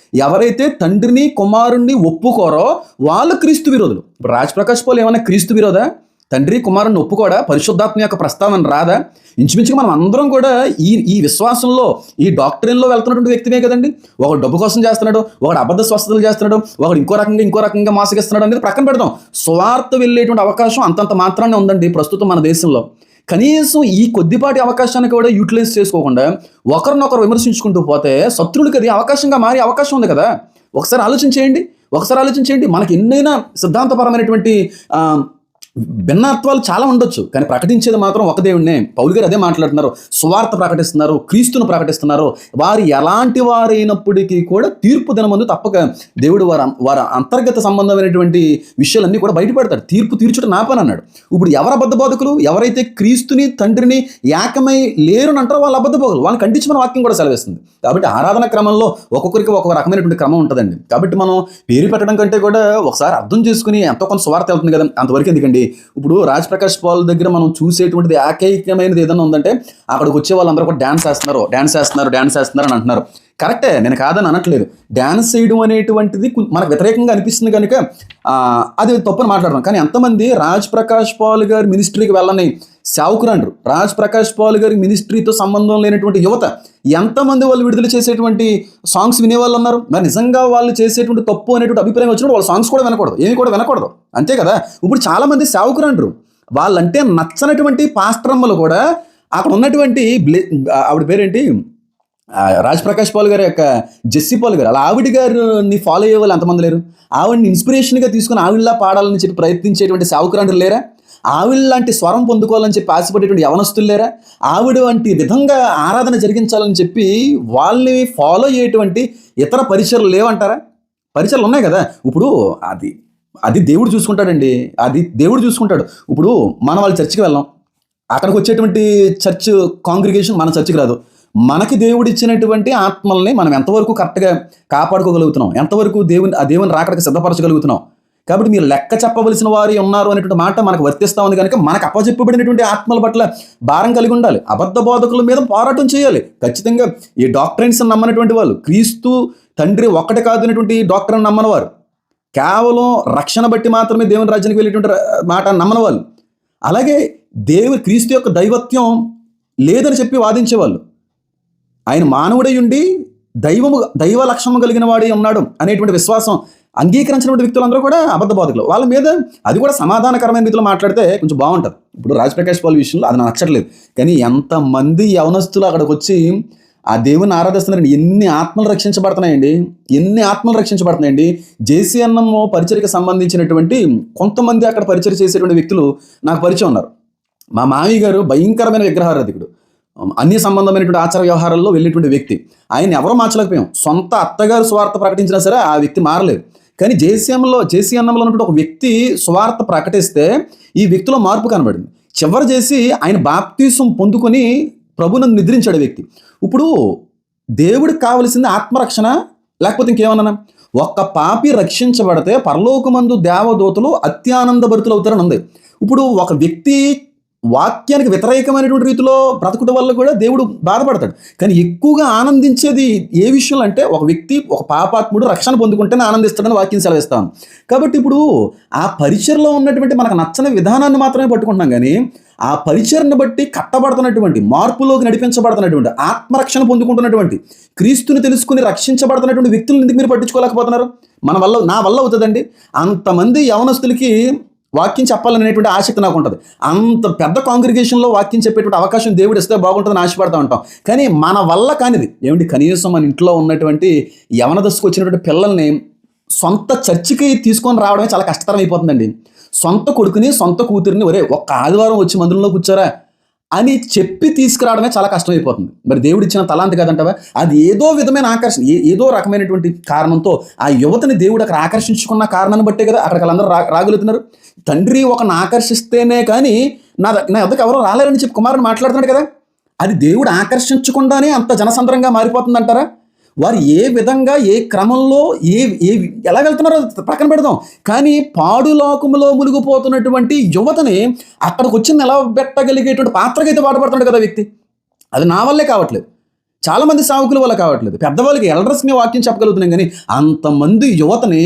ఎవరైతే తండ్రిని కుమారుణ్ణి ఒప్పుకోరో వాళ్ళు క్రీస్తు విరోధులు. ఇప్పుడు రాజ్ ప్రకాష్ పాల్ ఏమన్నా క్రీస్తు విరోధా? తండ్రి కుమారుని ఒప్పుకోడా? పరిశుద్ధాత్మ యొక్క ప్రస్తావన రాదా? ఇంచుమించుగా మనం అందరం కూడా ఈ విశ్వాసంలో, ఈ డాక్టరీన్లో వెళ్తున్నటువంటి వ్యక్తిమే కదండి. ఒకడు డబ్బు కోసం చేస్తున్నాడు, ఒకడు అబద్ధ స్వస్థతలు చేస్తున్నాడు, ఒకడు ఇంకో రకంగా మోసగిస్తున్నాడు అనేది ప్రక్కన పెడదాం. స్వార్థ వెళ్ళేటువంటి అవకాశం అంతంత మాత్రాన్ని ఉందండి ప్రస్తుతం మన దేశంలో. కనీసం ఈ కొద్దిపాటి అవకాశాన్ని కూడా యూటిలైజ్ చేసుకోకుండా ఒకరినొకరు విమర్శించుకుంటూ పోతే శత్రువులకి అది అవకాశంగా మారే అవకాశం ఉంది కదా. ఒకసారి ఆలోచించేయండి. మనకి ఎన్నైనా సిద్ధాంతపరమైనటువంటి భిన్నత్వాలు చాలా ఉండొచ్చు, కానీ ప్రకటించేది మాత్రం ఒక దేవుడినే. పౌలు గారు అదే మాట్లాడుతున్నారు. సువార్త ప్రకటిస్తున్నారు, క్రీస్తును ప్రకటిస్తున్నారు. వారు ఎలాంటి వారైనప్పటికీ కూడా తీర్పు దినమందు తప్పక దేవుడు వారి అంతర్గత సంబంధమైనటువంటి విషయాలన్నీ కూడా బయటపడతాడు. తీర్పు తీర్చుట నా పని అన్నాడు. ఇప్పుడు ఎవరు అబద్ధ బోధకులు? ఎవరైతే క్రీస్తుని తండ్రిని ఏకమై లేరు అని అంటారో వాళ్ళు అబద్ధ బోధకులు. వాళ్ళని ఖండించమని వాక్యం కూడా సెలవిస్తుంది. కాబట్టి ఆరాధన క్రమంలో ఒక్కొక్కరికి ఒక్కొక్క రకమైనటువంటి క్రమం ఉంటుందండి. కాబట్టి మనం పేరు పెట్టడం కంటే కూడా ఒకసారి అర్థం చేసుకుని ఎంతో కొంత సువార్త వెళ్తుంది కదా, అంతవరకు ఎందుకండి. ఇప్పుడు రాజ్ ప్రకాష్ పాల్ దగ్గర మనం చూసేటువంటిది ఏకైకమైనది ఏదైనా ఉందంటే అక్కడికి వచ్చే వాళ్ళందరూ కూడా డాన్స్ చేస్తున్నారు అని అంటున్నారు. కరెక్టే, నేను కాదని అనట్లేదు. డాన్స్ చేయడం అనేటువంటిది మనకు వ్యతిరేకంగా అనిపిస్తుంది కనుక అది తప్పని మాట్లాడడం. కానీ ఎంతమంది రాజ్ ప్రకాష్ పాల్ గారి మినిస్ట్రీకి వెళ్ళని సేవకులు అంటారు. రాజ్ ప్రకాష్ పాల్ గారి మినిస్ట్రీతో సంబంధం లేనటువంటి యువత ఎంతమంది వాళ్ళు విడుదల చేసేటువంటి సాంగ్స్ వినేవాళ్ళు ఉన్నారు. మరి నిజంగా వాళ్ళు చేసేటువంటి తప్పు అనేటువంటి అభిప్రాయం వచ్చినప్పుడు వాళ్ళ సాంగ్స్ కూడా వినకూడదు, అంతే కదా. ఇప్పుడు చాలామంది సేవకులు అంటారు, వాళ్ళంటే నచ్చనటువంటి పాస్టరమ్మలు కూడా అక్కడ ఉన్నటువంటి ఆవిడ పేరేంటి, రాజ్ ప్రకాష్ పాల్ గారి యొక్క జెస్సీ పాల్ గారు, అలా ఆవిడ గారిని ఫాలో అయ్యే వాళ్ళు ఎంతమంది లేరు? ఆవిడని ఇన్స్పిరేషన్గా తీసుకుని ఆవిడలా పాడాలని చెప్పి ప్రయత్నించేటువంటి సేవకురాండ్రు లేరా? ఆవిడ లాంటి స్వరం పొందుకోవాలని చెప్పి ఆశపడేటువంటి యవనస్తులు లేరా? ఆవిడ వంటి విధంగా ఆరాధన జరిగించాలని చెప్పి వాళ్ళని ఫాలో అయ్యేటువంటి ఇతర పరిచయలు లేవంటారా? పరిచయలు ఉన్నాయి కదా. ఇప్పుడు అది దేవుడు చూసుకుంటాడండి. అది దేవుడు చూసుకుంటాడు. ఇప్పుడు మనం వాళ్ళ చర్చికి వెళ్ళాం, అక్కడికి వచ్చేటువంటి చర్చ్ కాంగ్రిగేషన్ మన చర్చికి రాదు. మనకి దేవుడు ఇచ్చినటువంటి ఆత్మల్ని మనం ఎంతవరకు కరెక్ట్గా కాపాడుకోగలుగుతున్నాం, ఎంతవరకు దేవుని రాకడికి సిద్ధపరచగలుగుతున్నాం. కాబట్టి మీరు లెక్క చెప్పవలసిన వారు ఉన్నారు అనేటువంటి మాట మనకు వర్తిస్తూ ఉంది కనుక మనకు అప్పచెప్పబడినటువంటి ఆత్మల పట్ల భారం కలిగి ఉండాలి. అబద్ధ బోధకుల మీద పోరాటం చేయాలి. ఖచ్చితంగా ఈ డాక్ట్రైన్స్ నమ్మనటువంటి వాళ్ళు, క్రీస్తు తండ్రి ఒక్కటి కాదు అనేటువంటి డాక్టర్ని నమ్మని వారు, కేవలం రక్షణ బట్టి మాత్రమే దేవుని రాజ్యానికి వెళ్ళేటువంటి మాట నమ్మని వాళ్ళు, అలాగే క్రీస్తు యొక్క దైవత్వం లేదని చెప్పి వాదించేవాళ్ళు, ఆయన మానవుడై ఉండి దైవ లక్షణం కలిగిన వాడే ఉన్నాడు అనేటువంటి విశ్వాసం అంగీకరించినటువంటి వ్యక్తులందరూ కూడా అబద్ధ బోధకులు. వాళ్ళ మీద అది కూడా సమాధానకరమైన రీతిలో మాట్లాడితే కొంచెం బాగుంటుంది. ఇప్పుడు రాజ్ ప్రకాష్ పాల్ విషయంలో అది నాకు నచ్చట్లేదు, కానీ ఎంతమంది యవనస్తులు అక్కడికి వచ్చి ఆ దేవుని ఆరాధిస్తున్నారండి. ఎన్ని ఆత్మలు రక్షించబడుతున్నాయండి. జేసీఎన్ఎం పరిచర్కి సంబంధించినటువంటి కొంతమంది అక్కడ పరిచయం చేసేటువంటి వ్యక్తులు నాకు పరిచయం ఉన్నారు. మా మామయ్య గారు భయంకరమైన విగ్రహారాధికుడు, అన్ని సంబంధమైనటువంటి ఆచార వ్యవహారాల్లో వెళ్ళేటువంటి వ్యక్తి. ఆయన ఎవరో మార్చలేకపోయాం. సొంత అత్తగారు స్వార్థ ప్రకటించినా సరే ఆ వ్యక్తి మారలేదు. కానీ జేసీఎన్ఎంలో ఉన్నటువంటి ఒక వ్యక్తి స్వార్థ ప్రకటిస్తే ఈ వ్యక్తిలో మార్పు కనబడింది. చివరి చేసి ఆయన బాప్తీసం పొందుకొని ప్రభువును నిద్రించాడు వ్యక్తి. ఇప్పుడు దేవుడికి కావలసింది ఆత్మరక్షణ, లేకపోతే ఇంకేమన్నా? ఒక్క పాపి రక్షించబడితే పరలోకమందు దేవదూతలు అత్యానంద భరితులు అవుతారని ఉంది. ఇప్పుడు ఒక వ్యక్తి వాక్యానికి వ్యతిరేకమైనటువంటి రీతిలో బ్రతకడం వల్ల కూడా దేవుడు బాధపడతాడు. కానీ ఎక్కువగా ఆనందించేది ఏ విషయంలో అంటే ఒక వ్యక్తి, ఒక పాపాత్ముడు రక్షణ పొందుకుంటేనే ఆనందిస్తాడని వాక్యం సెలవిస్తాను. కాబట్టి ఇప్పుడు ఆ పరిచయలో ఉన్నటువంటి మనకు నచ్చని విధానాన్ని మాత్రమే పట్టుకుంటున్నాం, కానీ ఆ పరిచయను బట్టి కట్టబడుతున్నటువంటి, మార్పులోకి నడిపించబడుతున్నటువంటి, ఆత్మరక్షణ పొందుకుంటున్నటువంటి, క్రీస్తుని తెలుసుకుని రక్షించబడుతున్నటువంటి వ్యక్తులను ఎందుకు మీరు పట్టించుకోలేకపోతున్నారు? నా వల్ల అవుతుందండి. అంతమంది యవనస్తులకి వాక్యం చెప్పాలనేటువంటి ఆసక్తి నాకు ఉంటుంది. అంత పెద్ద కాంగ్రిగేషన్లో వాక్యం చెప్పేటువంటి అవకాశం దేవుడు ఇస్తే బాగుంటుందని ఆశపడతా ఉంటాం. కానీ మన వల్ల కానిది ఏమిటి? కనీసం మన ఇంట్లో ఉన్నటువంటి యవన దశకు వచ్చినటువంటి పిల్లల్ని సొంత చర్చికి తీసుకొని రావడమే చాలా కష్టతరం అయిపోతుందండి. సొంత కొడుకుని, సొంత కూతురిని ఒక్క ఆదివారం వచ్చి మందిరంలో కూర్చోరా అని చెప్పి తీసుకురావడమే చాలా కష్టమైపోతుంది. మరి దేవుడు ఇచ్చిన తలాంతి కాదంటావా? అది ఏదో విధమైన ఆకర్షణ, ఏదో రకమైనటువంటి కారణంతో ఆ యువతని దేవుడు అక్కడ ఆకర్షించుకున్న కారణాన్ని బట్టే కదా అక్కడికి వాళ్ళందరూ రాగలుగుతున్నారు. తండ్రి ఒకరిని ఆకర్షిస్తేనే కానీ నా ఎద్దకు ఎవరో రాలేరని చెప్పి కుమారుని మాట్లాడుతున్నాడు కదా. అది దేవుడు ఆకర్షించకుండానే అంత జనసంద్రంగా మారిపోతుందంటారా? వారు ఏ విధంగా, ఏ క్రమంలో, ఎలా వెళ్తున్నారో పక్కన పెడదాం. కానీ పాడులోకములో మునిగిపోతున్నటువంటి యువతని అక్కడికి వచ్చి నిలబెట్టగలిగేటువంటి పాత్రకైతే పాటుపడుతున్నాడు కదా వ్యక్తి. అది నా వల్లే కావట్లేదు, చాలామంది సావుకుల వల్ల కావట్లేదు. పెద్దవాళ్ళకి ఎల్డర్స్ని వాక్యం చెప్పగలుగుతున్నాం, కానీ అంతమంది యువతని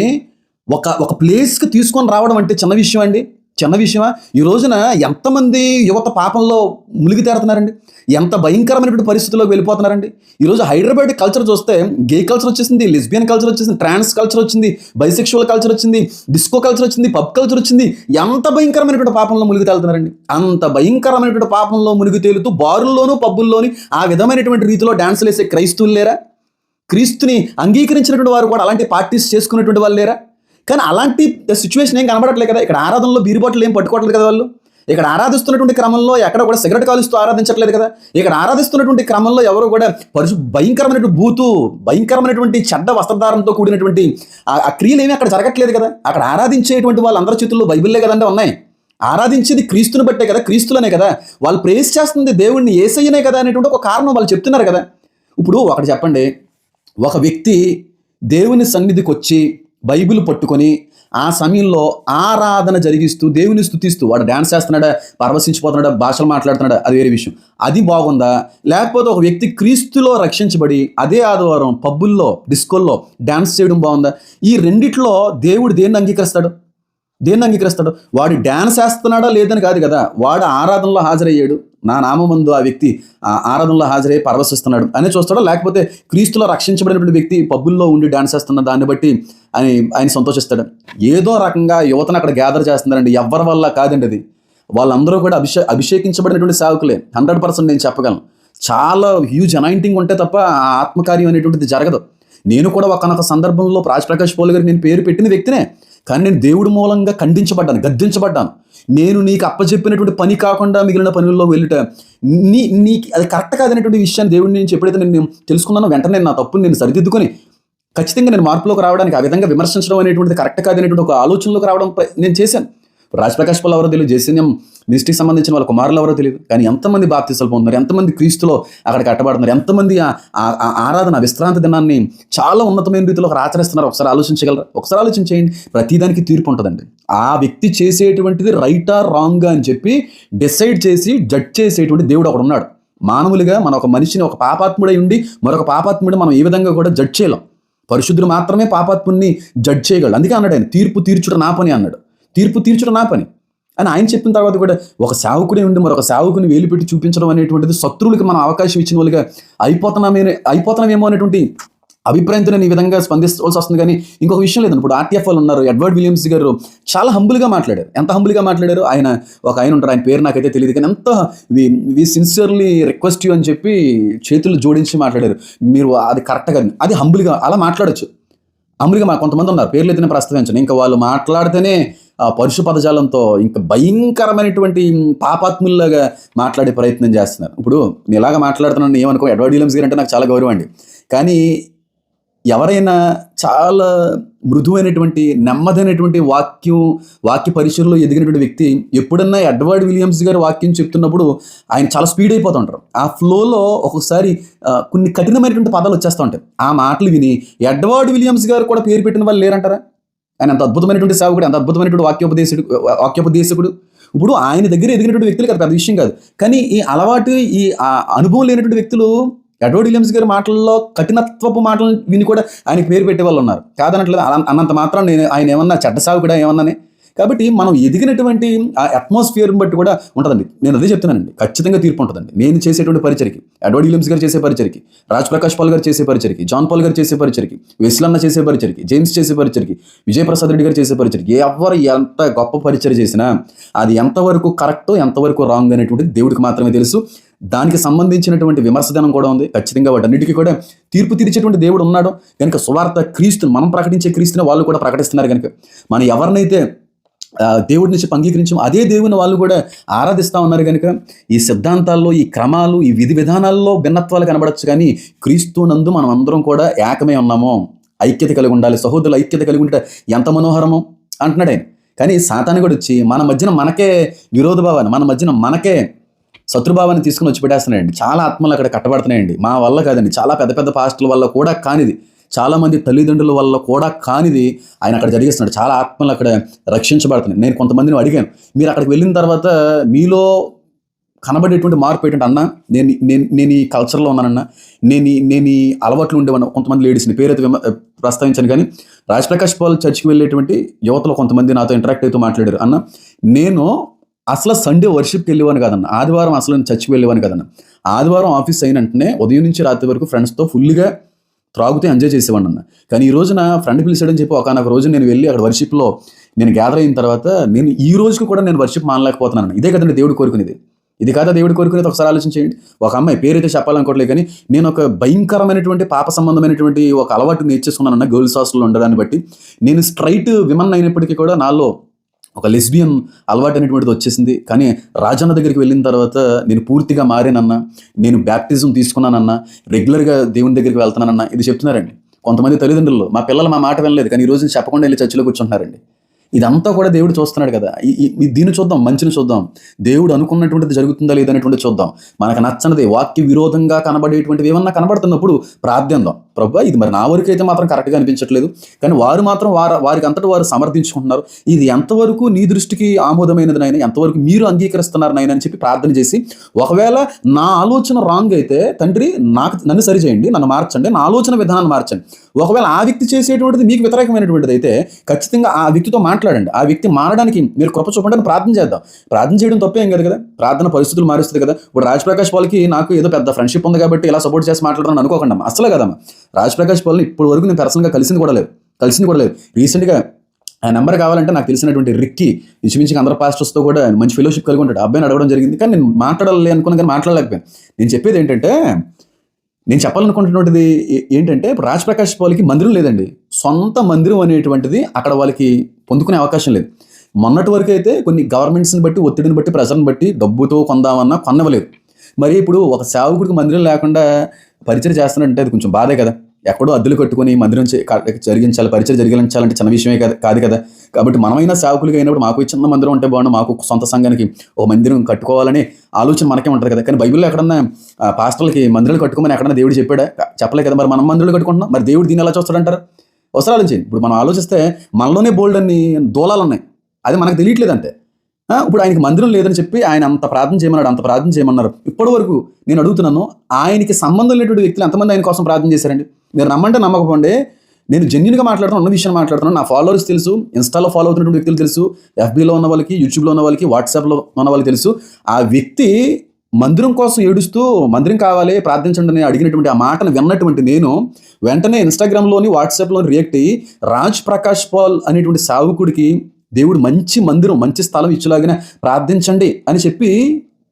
ఒక ప్లేస్కి తీసుకొని రావడం అంటే చిన్న విషయం అండి. చిన్న విషయమా? ఈ రోజున ఎంతమంది యువత పాపంలో మునిగి తేరుతున్నారండి, ఎంత భయంకరమైనటువంటి పరిస్థితుల్లోకి వెళ్ళిపోతున్నారండి. ఈరోజు హైదరాబాద్ కల్చర్ చూస్తే గే కల్చర్ వచ్చేసింది, లెస్బియన్ కల్చర్ వచ్చేసింది, ట్రాన్స్ కల్చర్ వచ్చింది, బైసెక్షువల్ కల్చర్ వచ్చింది, డిస్కో కల్చర్ వచ్చింది, పబ్ కల్చర్ వచ్చింది. ఎంత భయంకరమైనటువంటి పాపంలో మునిగి తేలుతున్నారండి. అంత భయంకరమైనటువంటి పాపంలో మునిగి తేలుతూ బారుల్లోనూ పబ్బుల్లోని ఆ విధమైనటువంటి రీతిలో డాన్సులు వేసే క్రైస్తవులు లేరా? క్రీస్తుని అంగీకరించినటువంటి వారు కూడా అలాంటి పార్టీస్ చేసుకున్నటువంటి వాళ్ళు లేరా? కానీ అలాంటి సిచ్యువేషన్ ఏం కనబడట్లేదు కదా. ఇక్కడ ఆరాధనలో బీరు బాటిల్ ఏం పట్టుకోవట్లేదు కదా వాళ్ళు. ఇక్కడ ఆరాధిస్తున్నటువంటి క్రమంలో ఎక్కడ కూడా సిగరెట్ కాలుస్తూ ఆరాధించట్లేదు కదా. ఇక్కడ ఆరాధిస్తున్నటువంటి క్రమంలో ఎవరు కూడా భయంకరమైనటువంటి భయంకరమైనటువంటి చెడ్డ వస్త్రధారంతో కూడినటువంటి ఆ క్రియలు ఏమీ అక్కడ జరగట్లేదు కదా. అక్కడ ఆరాధించేటువంటి వాళ్ళందరి చేతుల్లో బైబిల్లే కదండి ఉన్నాయి. ఆరాధించేది క్రీస్తుని బట్టే కదా, క్రీస్తులనే కదా. వాళ్ళు ప్రేస్ చేస్తుంది దేవుణ్ణి, యేసయ్యనే కదా అనేటువంటి ఒక కారణం వాళ్ళు చెప్తున్నారు కదా. ఇప్పుడు ఒకటి చెప్పండి, ఒక వ్యక్తి దేవుని సన్నిధికి వచ్చి బైబిల్ పట్టుకొని ఆ సమయంలో ఆరాధన జరిగిస్తూ దేవుని స్తుతిస్తూ వాడు డ్యాన్స్ చేస్తున్నాడా, పరవశించిపోతున్నాడా, భాషలు మాట్లాడుతున్నాడా, అది వేరే విషయం. అది బాగుందా? లేకపోతే ఒక వ్యక్తి క్రీస్తులో రక్షించబడి అదే ఆదివారం పబ్బుల్లో డిస్కోల్లో డ్యాన్స్ చేయడం బాగుందా? ఈ రెండిట్లో దేవుడు దేన్ని అంగీకరిస్తాడు? వాడు డ్యాన్స్ వేస్తున్నాడా లేదని కాదు కదా, వాడు ఆరాధనలో హాజరయ్యాడు, నా నామందు ఆ వ్యక్తి ఆరాధనలో హాజరై పరవశిస్తున్నాడు అని చూస్తాడా? లేకపోతే క్రీస్తులో రక్షించబడినటువంటి వ్యక్తి పబ్బుల్లో ఉండి డాన్స్ చేస్తున్న దాన్ని బట్టి ఆయన సంతోషిస్తాడు? ఏదో రకంగా యువతను అక్కడ గ్యాదర్ చేస్తున్నారండి, ఎవరి వల్ల కాదండి అది. వాళ్ళందరూ కూడా అభిషేకించబడినటువంటి సేవకులే, 100% నేను చెప్పగలను. చాలా హ్యూజ్ అనాయింటింగ్ ఉంటే తప్ప ఆ ఆత్మకార్యం అనేటువంటిది జరగదు. నేను కూడా ఒకనొక సందర్భంలో రాజప్రకాష్ పోల్ గారికి నేను పేరు పెట్టిన వ్యక్తినే, కానీ నేను దేవుడి మూలంగా ఖండించబడ్డాను, గద్దించబడ్డాను. నేను నీకు అప్పచెప్పినటువంటి పని కాకుండా మిగిలిన పనుల్లో వెళ్ళుట నీకు అది కరెక్ట్ కాదనేటువంటి విషయాన్ని దేవుడిని నేను ఎప్పుడైతే నేను తెలుసుకున్నానో వెంటనే నా తప్పుని నేను సరిదిద్దుకొని ఖచ్చితంగా నేను మార్పులోకి రావడానికి, ఆ విధంగా విమర్శించడం అనేటువంటిది కరెక్ట్ కాదనేటువంటి ఒక ఆలోచనలోకి రావడం నేను చేశాను. రాజప్రకాష్ పోల్ ఎవరో తెలియదు, జేసీఎం మినిస్ట్రీకి సంబంధించిన వాళ్ళ కుమారులు ఎవరో తెలియదు, కానీ ఎంతమంది బాప్తిసాలు పొందుతున్నారు, ఎంతమంది క్రీస్తులో అక్కడ కట్టబడుతున్నారు, ఎంతమంది ఆరాధన విశ్రాంతి దినాన్ని చాలా ఉన్నతమైన రీతిలో ఆచరిస్తున్నారు. ఒకసారి ఆలోచించగలరా? ఒకసారి ఆలోచించేయండి. ప్రతిదానికి తీర్పు ఉంటుందండి. ఆ వ్యక్తి చేసేటువంటిది రైటా రాంగా అని చెప్పి డిసైడ్ చేసి జడ్జ్ చేసేటువంటి దేవుడు ఒకడు ఉన్నాడు. మానవులుగా మన ఒక మనిషిని ఒక పాపాత్ముడై ఉండి మరొక పాపాత్ముడు మనం ఏ విధంగా కూడా జడ్జ్ చేయలేం. పరిశుద్ధుడు మాత్రమే పాపాత్ముడిని జడ్జ్ చేయగలడు. అందుకే అన్నాడు ఆయన, తీర్పు తీర్చుట నా పని అన్నాడు. తీర్పు తీర్చడం నా పని అని ఆయన చెప్పిన తర్వాత కూడా ఒక సేవకుడే ఉండి మరొక సేవకుని వేలుపెట్టి చూపించడం అనేటువంటిది శత్రువులకి మనం అవకాశం ఇచ్చిన వాళ్ళుగా అయిపోతున్నామేమో అనేటువంటి అభిప్రాయంతో నేను ఈ విధంగా స్పందించవలసి వస్తుంది. కానీ ఇంకొక విషయం లేదండి. ఇప్పుడు ఆర్టీఎఫ్ వాళ్ళు ఉన్నారు, ఎడ్వర్డ్ విలియమ్స్ గారు చాలా హంబుల్గా మాట్లాడారు. ఎంత హంబుల్గా మాట్లాడారు? ఆయన ఉంటారు, ఆయన పేరు నాకైతే తెలియదు, కానీ ఎంత వి సిన్సియర్లీ రిక్వెస్ట్ యూ అని చెప్పి చేతులు జోడించి మాట్లాడారు. మీరు అది కరెక్ట్గా, అది హంబుల్గా అలా మాట్లాడచ్చు. హంబుల్గా కొంతమంది ఉన్నారు, పేర్లు అయితేనే ప్రస్తావించను, ఇంకా వాళ్ళు మాట్లాడితేనే పరుష పదజాలంతో ఇంకా భయంకరమైనటువంటి పాపాత్ముల్లాగా మాట్లాడే ప్రయత్నం చేస్తున్నారు. ఇప్పుడు నేను ఇలాగా మాట్లాడుతున్నాను ఏమనుకో, ఎడ్వర్డ్ విలియమ్స్ గారు అంటే నాకు చాలా గౌరవం అండి. కానీ ఎవరైనా చాలా మృదువైనటువంటి నెమ్మదైనటువంటి వాక్య పరిచయంలో ఎదిగినటువంటి వ్యక్తి ఎప్పుడన్నా ఎడ్వర్డ్ విలియమ్స్ గారు వాక్యం చెప్తున్నప్పుడు ఆయన చాలా స్పీడ్ అయిపోతుంటారు. ఆ ఫ్లోలో ఒక్కొక్కసారి కొన్ని కఠినమైనటువంటి పదాలు వచ్చేస్తూ ఉంటాయి. ఆ మాటలు విని ఎడ్వర్డ్ విలియమ్స్ గారు కూడా పేరు పెట్టిన వాళ్ళు లేరంటారా? ఆయన అంత అద్భుతమైనటువంటి సేవకుడు, అంత అద్భుతమైనటువంటి వాక్యోపదేశకుడు. ఇప్పుడు ఆయన దగ్గర ఎదిగినటువంటి వ్యక్తులు కదా, పెద్ద విషయం కాదు. కానీ ఈ అలవాటు, ఈ అనుభవం లేనటువంటి వ్యక్తులు ఎడ్వర్డ్ విలియమ్స్ గారి మాటల్లో కఠినత్వపు మాటలు విని కూడా ఆయనకి పేరు పెట్టే వాళ్ళు ఉన్నారు. కాదనట్లేదు. అన్నంత మాత్రం ఆయన ఏమన్నా చెడ్డ సేవకుడా ఏమన్నానే. కాబట్టి మనం ఎదిగినటువంటి ఆ అట్మాస్ఫియర్ని బట్టి కూడా ఉంటుందండి. నేను అదే చెప్తున్నానండి, ఖచ్చితంగా తీర్పు ఉంటుందండి. నేను చేసేటువంటి పరిచర్కి, ఎడ్వర్డ్ విలియమ్స్ గారు చేసే పరిచర్కి, రాజప్రకాష్ పాల్ గారు చేసే పరిచర్కి, జాన్ పాల్ గారు చేసే పరిచర్కి, వెస్లన్న చేసే పరిచర్కి, జేమ్స్ చేసే పరిచర్కి, విజయప్రసాద్ రెడ్డి గారు చేసే పరిచర్కి, ఎవరు ఎంత గొప్ప పరిచర్య చేసినా అది ఎంతవరకు కరెక్టో ఎంతవరకు రాంగ్ అనేటువంటిది దేవుడికి మాత్రమే తెలుసు. దానికి సంబంధించినటువంటి విమర్శదనం కూడా ఉంది. ఖచ్చితంగా వాటన్నిటికీ కూడా తీర్పు తీర్చేటువంటి దేవుడు ఉన్నాడు కనుక సువార్త క్రీస్తుని మనం ప్రకటించే క్రీస్తుని వాళ్ళు కూడా ప్రకటిస్తున్నారు కనుక మనం ఎవరినైతే దేవుడి నుంచి అంగీకరించాము అదే దేవుని వాళ్ళు కూడా ఆరాధిస్తూ ఉన్నారు కనుక ఈ సిద్ధాంతాల్లో, ఈ క్రమాలు, ఈ విధి విధానాల్లో భిన్నత్వాలు కనబడచ్చు. కానీ క్రీస్తు నందు మనం అందరం కూడా ఏకమే ఉన్నాము, ఐక్యత కలిగి ఉండాలి, సహోదరుల ఐక్యత కలిగి ఉంటే ఎంత మనోహరమో అంటున్నాడు ఆయన. కానీ సాతాను కూడా వచ్చి మన మధ్యన మనకే విరోధ భావాన్ని, మన మధ్యన మనకే శత్రుభావాన్ని తీసుకుని వచ్చి పెట్టేస్తున్నాయండి. చాలా ఆత్మలు అక్కడ కట్టబడుతున్నాయండి. మా వల్ల కాదండి, చాలా పెద్ద పెద్ద పాస్టర్ల వల్ల కూడా కానిది, చాలామంది తల్లిదండ్రుల వల్ల కూడా కానిది ఆయన అక్కడ జరిగిస్తున్నాడు. చాలా ఆత్మలు అక్కడ రక్షించబడుతున్నాయి. నేను కొంతమందిని అడిగాను, మీరు అక్కడికి వెళ్ళిన తర్వాత మీలో కనబడేటువంటి మార్పు ఏంటంటే, అన్న నేను ఈ కల్చర్లో ఉన్నానన్నా, నేను ఈ అలవాట్లు ఉండేవన్న కొంతమంది లేడీస్ని పేరైతే ప్రస్తావించాను, కానీ రాజ్ ప్రకాష్ పాల్ చర్చ్కి వెళ్ళేటువంటి యువతలో కొంతమంది నాతో ఇంటరాక్ట్ అవుతూ మాట్లాడారు. అన్న, నేను అసలు సండే వర్షిప్కి వెళ్ళేవాని కాదన్న, ఆదివారం అసలు నేను చర్చికి వెళ్ళేవాని కాదన్న. ఆదివారం ఆఫీస్ అయిన వెంటనే ఉదయం నుంచి రాత్రి వరకు ఫ్రెండ్స్తో ఫుల్గా త్రాగుతూ ఎంజాయ్ చేసేవాడిని అన్న. కానీ ఈ రోజున ఫ్రెండ్ పిలిచాడని చెప్పి ఒకనొక రోజు నేను వెళ్ళి అక్కడ వర్షిప్లో నేను గ్యాదర్ అయిన తర్వాత నేను ఈ రోజుకి కూడా నేను వర్షిప్ మానలేకపోతున్నాను. ఇదే కదండి దేవుడు కోరుకునేది. ఇది కాదా దేవుడు కోరుకునేది? ఒకసారి ఆలోచించేయండి. ఒక అమ్మాయి పేరైతే చెప్పాలనుకోవట్లేదు, కానీ నేను ఒక భయంకరమైనటువంటి పాప సంబంధమైనటువంటి ఒక అలవాటు నేర్చేసుకున్నానన్న గర్ల్స్ హాస్టల్లో ఉండడాన్ని బట్టి. నేను స్ట్రైట్ విమన్ అయినప్పటికీ కూడా నాలో ఒక లెస్బియన్ అలవాటు అనేటువంటిది వచ్చేసింది. కానీ రాజన్న దగ్గరికి వెళ్ళిన తర్వాత నేను పూర్తిగా మారానన్నా, నేను బ్యాప్టిజం తీసుకున్నానన్నా, రెగ్యులర్గా దేవుని దగ్గరికి వెళ్తున్నానన్నా. ఇది చెప్తున్నారండి కొంతమంది తల్లిదండ్రులు. మా పిల్లలు మా మాట వినలేదు, కానీ ఈ రోజు చెప్పకుండా వెళ్ళి చర్చిలో కూర్చుంటున్నారండి. ఇదంతా కూడా దేవుడు చూస్తున్నాడు కదా. దీన్ని చూద్దాం, మంచిని చూద్దాం. దేవుడు అనుకున్నటువంటిది జరుగుతుందా లేదనేటువంటి చూద్దాం. మనకు నచ్చనిది, వాక్య విరోధంగా కనబడేటువంటిది ఏమన్నా కనబడుతున్నప్పుడు ప్రార్థిద్దాం. ప్రభువా, ఇది మరి నా వరకు అయితే మాత్రం కరెక్ట్గా అనిపించట్లేదు, కానీ వారు మాత్రం వారికి అంతటా వారు సమర్థించుకుంటున్నారు. ఇది ఎంతవరకు నీ దృష్టికి ఆమోదమైనది నాయన, ఎంతవరకు మీరు అంగీకరిస్తున్నారు నాయన అని చెప్పి ప్రార్థన చేసి, ఒకవేళ నా ఆలోచన రాంగ్ అయితే తండ్రి నన్ను సరిచేయండి, నన్ను మార్చండి, నా ఆలోచన విధానాన్ని మార్చండి. ఒకవేళ ఆ వ్యక్తి చేసేటువంటిది మీకు వ్యతిరేకమైనటువంటిది అయితే ఖచ్చితంగా ఆ వ్యక్తితో మాట్లాడండి. ఆ వ్యక్తి మారడానికి మీరు కృప చూపండి, ప్రార్థన చేద్దాం. ప్రార్థన చేయడం తప్పేం కాదు కదా. ప్రార్థన పరిస్థితులు మారుస్తుంది కదా. ఇప్పుడు రాజ్ ప్రకాష్ పాల్కి నాకు ఏదో పెద్ద ఫ్రెండ్షిప్ ఉంది కాబట్టి ఇలా సపోర్ట్ చేసి మాట్లాడడం అనుకోకుండా, అసలు కదమ్మా. రాజ్ ప్రకాష్ పాల్ని ఇప్పుడు వరకు నేను పర్సనల్గా కలిసింది కూడా లేదు. రీసెంట్గా ఆ నెంబర్ కావాలంటే నాకు తెలిసినటువంటి రిక్కీ ఇంచుమించుగా అందరూ పాస్టర్స్తో కూడా మంచి ఫెలోషిప్ కలిగి ఉంటాడు. అబ్బాయిని అడగడం జరిగింది, కానీ నేను మాట్లాడాలి అనుకున్నాను, కానీ మాట్లాడలేకపోయాను. నేను చెప్పేది ఏంటంటే, నేను చెప్పాలనుకుంటున్నటువంటిది ఏంటంటే, ఇప్పుడు రాజ్ ప్రకాష్ పాల్కి మందిరం లేదండి. సొంత మందిరం అనేటువంటిది అక్కడ వాళ్ళకి పొందుకునే అవకాశం లేదు. మొన్నటి వరకు అయితే కొన్ని గవర్నమెంట్స్ని బట్టి, ఒత్తిడిని బట్టి, ప్రెషర్ని బట్టి డబ్బుతో కొందామన్నా కొనవలేదు. మరి ఇప్పుడు ఒక సేవకుడికి మందిరం లేకుండా పరిచయం చేస్తానంటే అది కొంచెం బాధే కదా. ఎక్కడో అద్దెలు కట్టుకొని మందిరం జరిగించాలి, పరిచయం జరిగించాలంటే చిన్న విషయమే కాదు కదా. కాబట్టి మనమైనా సేవకులుగా అయినప్పుడు మాకు చిన్న మందిరం ఉంటే బాగుండు, మాకు సొంత సంఘానికి ఒక మందిరం కట్టుకోవాలని ఆలోచన మనకే ఉంటుంది కదా. కానీ బైబిల్లో ఎక్కడన్నా పాస్టర్లకి మందిరాలు కట్టుకోమని ఎక్కడన్నా దేవుడు చెప్పాడా? చెప్పలే కదా. మరి మనం మందిరాలు కట్టుకుంటున్నాం, మరి దేవుడు దీన్ని ఎలా చూస్తాడంటారు? ఒకసారి ఆలోచించండి. ఇప్పుడు మనం ఆలోచిస్తే మనలోనే బోల్డ్ అన్ని దూలాలు ఉన్నాయి, అది మనకు తెలియట్లేదు అంతే. ఇప్పుడు ఆయనకి మందిరం లేదని చెప్పి ఆయన అంత ప్రార్థన చేయమన్నారు. ఇప్పటి వరకు నేను అడుగుతున్నాను, ఆయనకి సంబంధం లేనటువంటి వ్యక్తులు ఎంతమంది ఆయన కోసం ప్రార్థన చేశారండి? మీరు నమ్మంటే నమ్మకపోండి, నేను జెన్యూన్గా మాట్లాడుతున్నాను, ఉన్న విషయం మాట్లాడుతున్నాను. నా ఫాలోవర్స్ తెలుసు, ఇన్స్టాలో ఫాలో అవుతున్నటువంటి వ్యక్తులు తెలుసు, ఎఫ్బీలో ఉన్న వాళ్ళకి, యూట్యూబ్లో ఉన్న వాళ్ళకి, వాట్సాప్లో ఉన్న వాళ్ళకి తెలుసు. ఆ వ్యక్తి మందిరం కోసం ఏడుస్తూ మందిరం కావాలి ప్రార్థించండి అని అడిగినటువంటి ఆ మాటను విన్నటువంటి నేను వెంటనే ఇన్స్టాగ్రామ్లోని, వాట్సాప్లోని రియాక్ట్ అయ్యి, రాజ్ ప్రకాష్ పాల్ అనేటువంటి సావుకుడికి దేవుడు మంచి మందిరం, మంచి స్థలం ఇచ్చేలాగానే ప్రార్థించండి అని చెప్పి,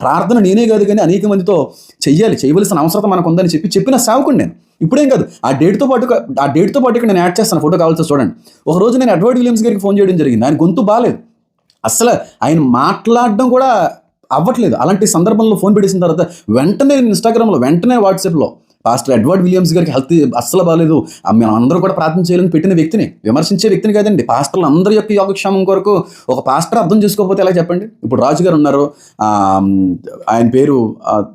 ప్రార్థన నేనే కాదు కానీ అనేక మందితో చేయవలసిన అవసరం మనకు ఉందని చెప్పిన సేవకుడు నేను. ఇప్పుడేం కాదు, ఆ డేట్తో పాటు ఇక్కడ నేను యాడ్ చేస్తాను, ఫోటో కావాల్సి చూడండి. ఒకరోజు నేను ఎడ్వర్డ్ విలియమ్స్ గారికి ఫోన్ చేయడం జరిగింది. ఆయన గొంతు బాగాలేదు, అసలు ఆయన మాట్లాడడం కూడా అవ్వట్లేదు. అలాంటి సందర్భంలో ఫోన్ పెట్టేసిన తర్వాత వెంటనే ఇన్స్టాగ్రామ్లో, వెంటనే వాట్సాప్లో పాస్టర్ ఎడ్వర్డ్ విలియమ్స్ గారికి హెల్త్ అస్సలు బాగాలేదు, మేము అందరూ కూడా ప్రార్థన చేయాలని పెట్టిన వ్యక్తిని, విమర్శించే వ్యక్తిని కాదండి. పాస్టర్లు అందరి యొక్క యోగక్షేమం కొరకు ఒక పాస్టర్ అర్థం చేసుకోకపోతే ఎలా చెప్పండి? ఇప్పుడు రాజు గారు ఉన్నారు, ఆయన పేరు